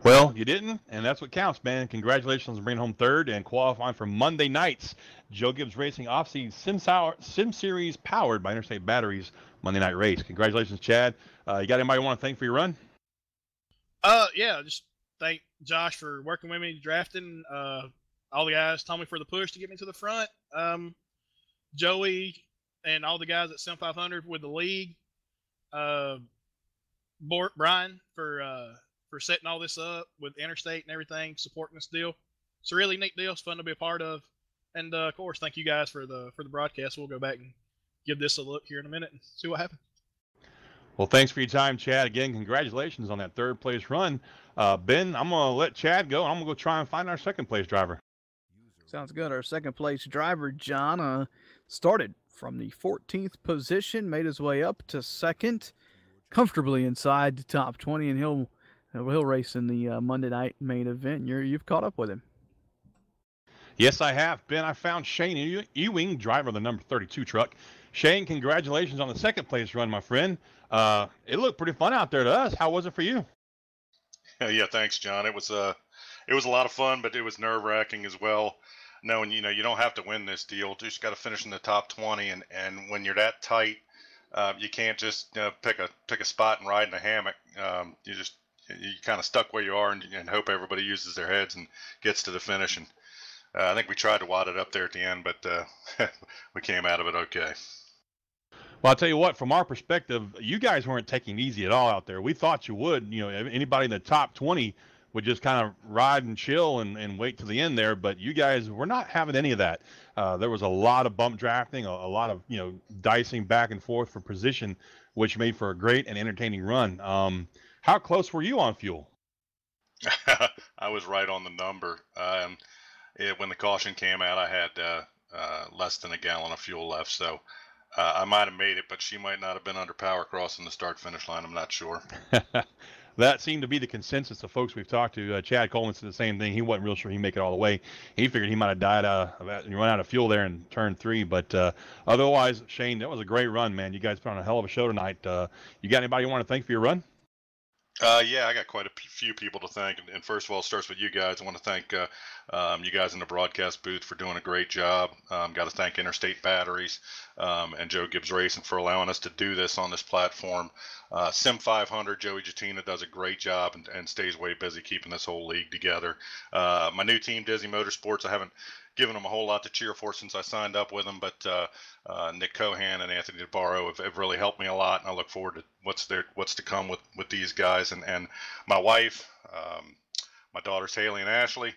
Well, you didn't, and that's what counts, man. Congratulations on bringing home third and qualifying for Monday night's Joe Gibbs Racing Off-Season Sim Series powered by Interstate Batteries Monday night race. Congratulations, Chad. You got anybody you want to thank for your run? Yeah, just thank Josh for working with me, drafting. All the guys, Tommy for the push to get me to the front. Joey and all the guys at Sim 500 with the league. Brian for setting all this up with Interstate and everything, supporting this deal. It's a really neat deal. It's fun to be a part of. And, of course, thank you guys for the broadcast. We'll go back and give this a look here in a minute and see what happens. Well, thanks for your time, Chad. Again, congratulations on that third place run. Ben, I'm going to let Chad go. I'm going to go try and find our second place driver. Sounds good. Our second place driver, John, started from the 14th position, made his way up to second, comfortably inside the top 20, and he'll race in the Monday night main event. You've caught up with him. Yes, I have. Ben, I found Shane Ewing, driver of the number 32 truck. Shane, congratulations on the second place run, my friend. It looked pretty fun out there to us. How was it for you? Yeah, thanks, John. It was a lot of fun, but it was nerve-wracking as well. Knowing you don't have to win this deal, you just got to finish in the top 20, and when you're that tight, you can't just pick a spot and ride in a hammock. You kind of stuck where you are and hope everybody uses their heads and gets to the finish. And I think we tried to wad it up there at the end, but we came out of it okay. Well, I'll tell you what, from our perspective, you guys weren't taking it easy at all out there. We thought you would. Anybody in the top 20 would just kind of ride and chill and wait to the end there, but you guys were not having any of that. There was a lot of bump drafting, a lot of dicing back and forth for position, which made for a great and entertaining run. How close were you on fuel? I was right on the number. When the caution came out, I had less than a gallon of fuel left, so I might have made it, but she might not have been under power crossing the start-finish line. I'm not sure. That seemed to be the consensus of folks we've talked to. Chad Coleman said the same thing. He wasn't real sure he'd make it all the way. He figured he might have died and run out of fuel there in turn 3. But otherwise, Shane, that was a great run, man. You guys put on a hell of a show tonight. You got anybody you want to thank for your run? Yeah, I got quite a few people to thank. And first of all, it starts with you guys. I want to thank you guys in the broadcast booth for doing a great job. Got to thank Interstate Batteries and Joe Gibbs Racing for allowing us to do this on this platform. Sim 500, Joey Jatina does a great job and stays way busy keeping this whole league together. My new team, Dizzy Motorsports, I haven't given them a whole lot to cheer for since I signed up with them, but Nick Cohan and Anthony DeBarro have really helped me a lot, and I look forward to what's to come with these guys and my wife, my daughters Haley and Ashley,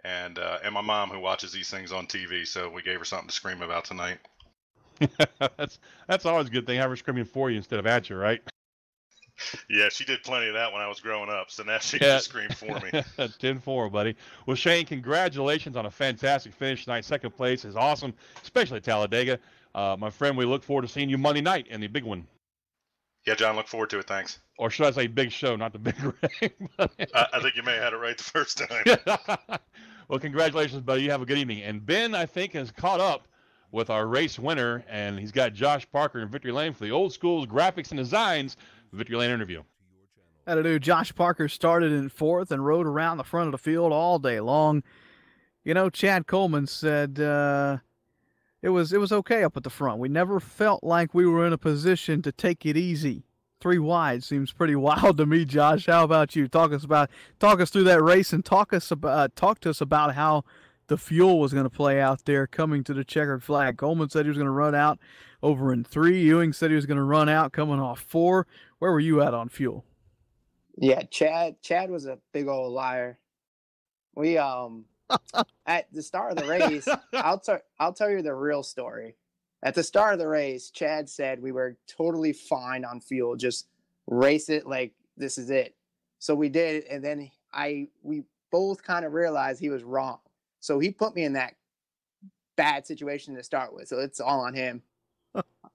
and my mom, who watches these things on TV. So we gave her something to scream about tonight. That's always a good thing. Have her screaming for you instead of at you, right? Yeah, she did plenty of that when I was growing up, so now she can just scream for me. 10-4, buddy. Well, Shane, congratulations on a fantastic finish tonight. Second place is awesome, especially at Talladega. My friend, we look forward to seeing you Monday night in the big one. Yeah, John, look forward to it. Thanks. Or should I say big show, not the big ring? I think you may have had it right the first time. Well, congratulations, buddy. You have a good evening. And Ben, I think, has caught up with our race winner, and he's got Josh Parker in Victory Lane for the Old School Graphics and Designs Victory Lane interview. How to do. Josh Parker started in 4th and rode around the front of the field all day long. Chad Coleman said it was okay up at the front. We never felt like we were in a position to take it easy. 3 wide seems pretty wild to me, Josh. How about you? Talk us through that race and talk to us about how the fuel was going to play out there coming to the checkered flag. Coleman said he was going to run out over in 3. Ewing said he was going to run out coming off 4. Where were you at on fuel? Yeah, Chad was a big old liar. We at the start of the race, I'll tell you the real story. At the start of the race, Chad said we were totally fine on fuel, just race it like this is it. So we did, and then we both kind of realized he was wrong. So he put me in that bad situation to start with. So it's all on him.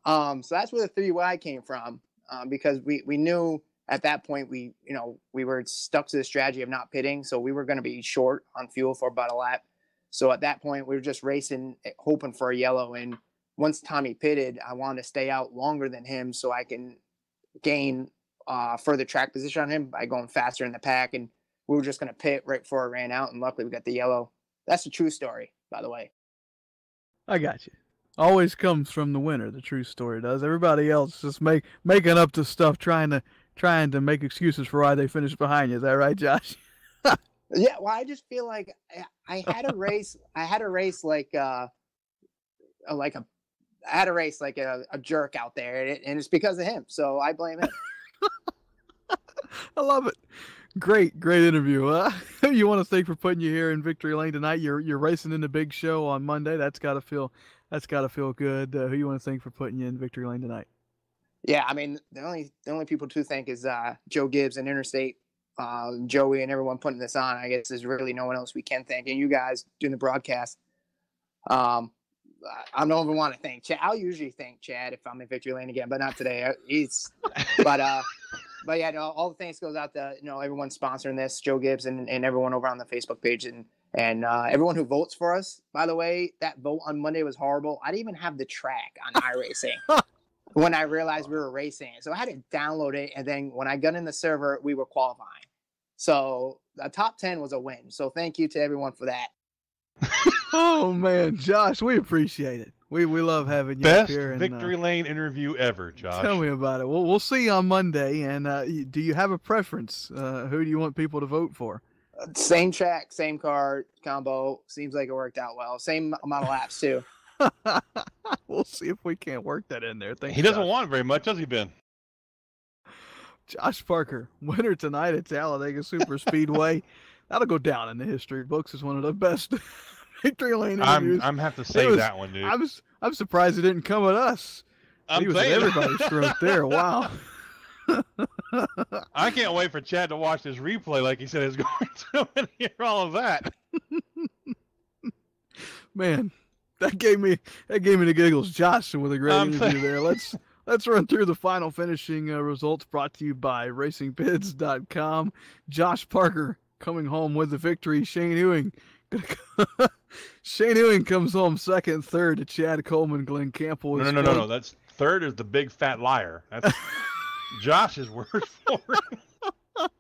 So that's where the 3 wide came from, because we knew at that point we were stuck to the strategy of not pitting. So we were going to be short on fuel for about a lap. So at that point we were just racing, hoping for a yellow. And once Tommy pitted, I wanted to stay out longer than him so I can gain further track position on him by going faster in the pack. And we were just going to pit right before it ran out. And luckily we got the yellow. That's a true story, by the way. I got you. Always comes from the winner, the true story does. Everybody else just making up the stuff, trying to make excuses for why they finished behind you. Is that right, Josh? Yeah, well, I just feel like I had a race like a jerk out there, and it's because of him. So I blame him. I love it. Great interview. You want to thank for putting you here in Victory Lane tonight. You're racing in the big show on Monday. That's gotta feel good. Who you want to thank for putting you in Victory Lane tonight? Yeah, I mean, the only people to thank is Joe Gibbs and Interstate, Joey and everyone putting this on. I guess there's really no one else we can thank. And you guys doing the broadcast. I don't even want to thank Chad. I'll usually thank Chad if I'm in Victory Lane again, but not today. But yeah, no, all the thanks goes out to everyone sponsoring this, Joe Gibbs and everyone over on the Facebook page and everyone who votes for us. By the way, that vote on Monday was horrible. I didn't even have the track on iRacing when I realized we were racing it. So I had to download it, and then when I got in the server, we were qualifying. So the top 10 was a win. So thank you to everyone for that. Oh man, Josh, we appreciate it. We love having you Best here. Best Victory Lane interview ever, Josh. Tell me about it. Well, we'll see you on Monday. And do you have a preference? Who do you want people to vote for? Same track, same car combo. Seems like it worked out well. Same amount of laps too. We'll see if we can't work that in there. He doesn't want it very much, has he, Ben? Josh Parker, winner tonight at Talladega Super Speedway. That'll go down in the history books as one of the best Victory Lane interviews. I'm have to say that one, dude. I'm surprised it didn't come at us. He was at everybody's throat there. Wow. I can't wait for Chad to watch this replay like he said he's going to and hear all of that. Man, that gave me the giggles. Josh with a great interview there. Let's run through the final finishing results brought to you by RacingPids.com. Josh Parker coming home with the victory. Shane Ewing comes home second. Third to Chad Coleman. Glenn Campbell. No. That's third is the big fat liar. That's Josh's word for it.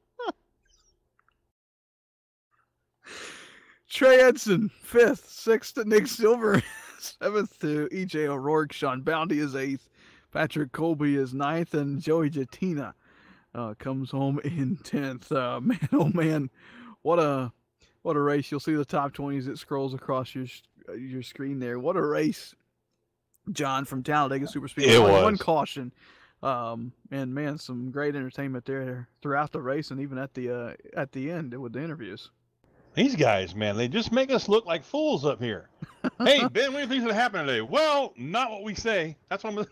Trey Edson, fifth. Sixth to Nick Silver. Seventh to E.J. O'Rourke. Sean Bounty is eighth. Patrick Colby is ninth. And Joey Jatina comes home in 10th. Man, oh man, what a race. You'll see the top 20 as it scrolls across your screen there. What a race, John, from Talladega Super Speedway. It was. One caution. And man, some great entertainment there throughout the race and even at the end with the interviews. These guys, man, they just make us look like fools up here. Hey, Ben, what do you think's gonna happen today? Well, not what we say. That's what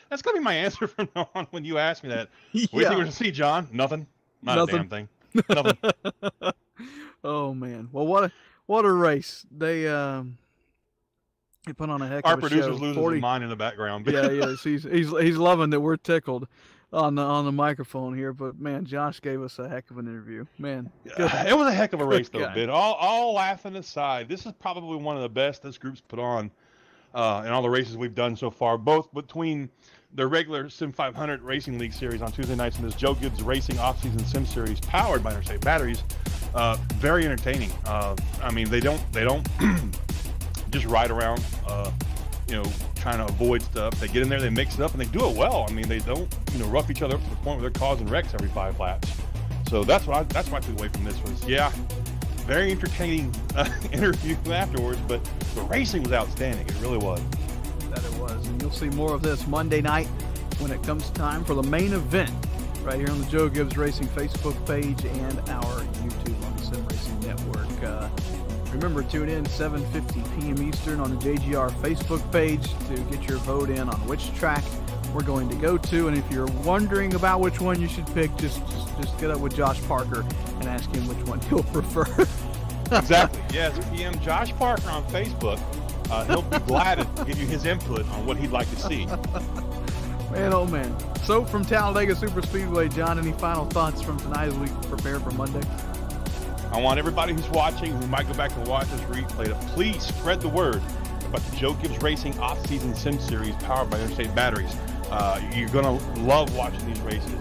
that's gonna be my answer from now on when you ask me that. What do you think we're gonna see, John? Nothing. Not a damn thing. Nothing. Oh man. Well, what a race. They put on a heck of a show. Our producer's losing his mind in the background. Yeah. He's loving that we're tickled on the microphone here, but man, Josh gave us a heck of an interview. Man, it was a heck of a race though, Ben. All laughing aside, this is probably one of the best this group's put on in all the races we've done so far, both between the regular Sim 500 Racing League series on Tuesday nights and this Joe Gibbs Racing off-season sim series powered by Interstate batteries. Very entertaining. I mean, they don't just ride around, trying to avoid stuff. They get in there, they mix it up, and they do it well. I mean, they don't, rough each other up to the point where they're causing wrecks every 5 laps. So that's what I took away from this was, very entertaining interview afterwards, but the racing was outstanding. It really was. That it was, and you'll see more of this Monday night when it comes time for the main event right here on the Joe Gibbs Racing Facebook page and our YouTube on the Sim Racing Network. Remember, tune in 7:50 p.m. Eastern on the JGR Facebook page to get your vote in on which track we're going to go to. And if you're wondering about which one you should pick, just get up with Josh Parker and ask him which one he'll prefer. Exactly. Yes, PM Josh Parker on Facebook. He'll be glad to give you his input on what he'd like to see. Man, oh man. So from Talladega Super Speedway, John, any final thoughts from tonight as we prepare for Monday? I want everybody who's watching, who might go back and watch this replay, to please spread the word about the Joe Gibbs Racing off-season sim series powered by Interstate batteries. You're going to love watching these races.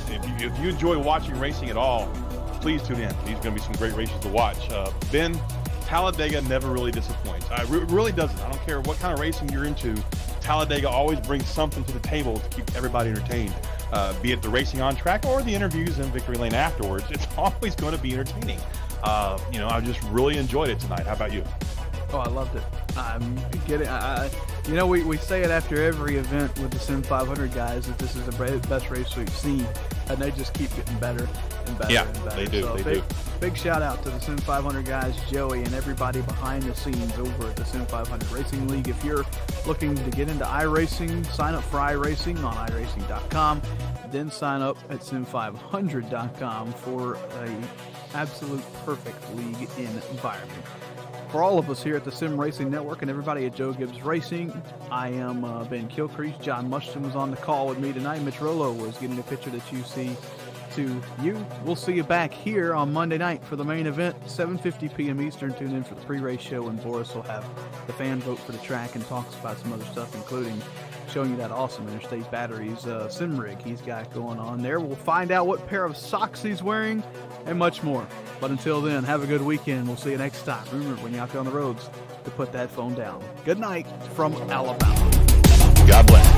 If you enjoy watching racing at all, please tune in. These are going to be some great races to watch. Ben, Talladega never really disappoints. It really doesn't. I don't care what kind of racing you're into. Talladega always brings something to the table to keep everybody entertained. Be it the racing on track or the interviews in Victory Lane afterwards, it's always going to be entertaining. I just really enjoyed it tonight. How about you? Oh, I loved it. We say it after every event with the Sim 500 guys that this is the best race we've seen. and they just keep getting better and better Yeah, and better. they do. So big shout out to the Sim 500 guys, Joey, and everybody behind the scenes over at the Sim 500 Racing League. If you're looking to get into iRacing, sign up for iRacing on iRacing.com. Then sign up at sim500.com for a absolute perfect league environment. For all of us here at the Sim Racing Network and everybody at Joe Gibbs Racing, I am Ben Kilcrease. John Mushton was on the call with me tonight. Mitch Rollo was getting a picture that you see to you. We'll see you back here on Monday night for the main event, 7:50 p.m. Eastern. Tune in for the pre-race show, and Boris will have the fan vote for the track and talks about some other stuff, including showing you that awesome Interstate Batteries sim rig he's got going on there. We'll find out what pair of socks he's wearing and much more. But until then, have a good weekend. We'll see you next time. Remember, when you're out there on the roads, to put that phone down. Good night from Alabama. God bless.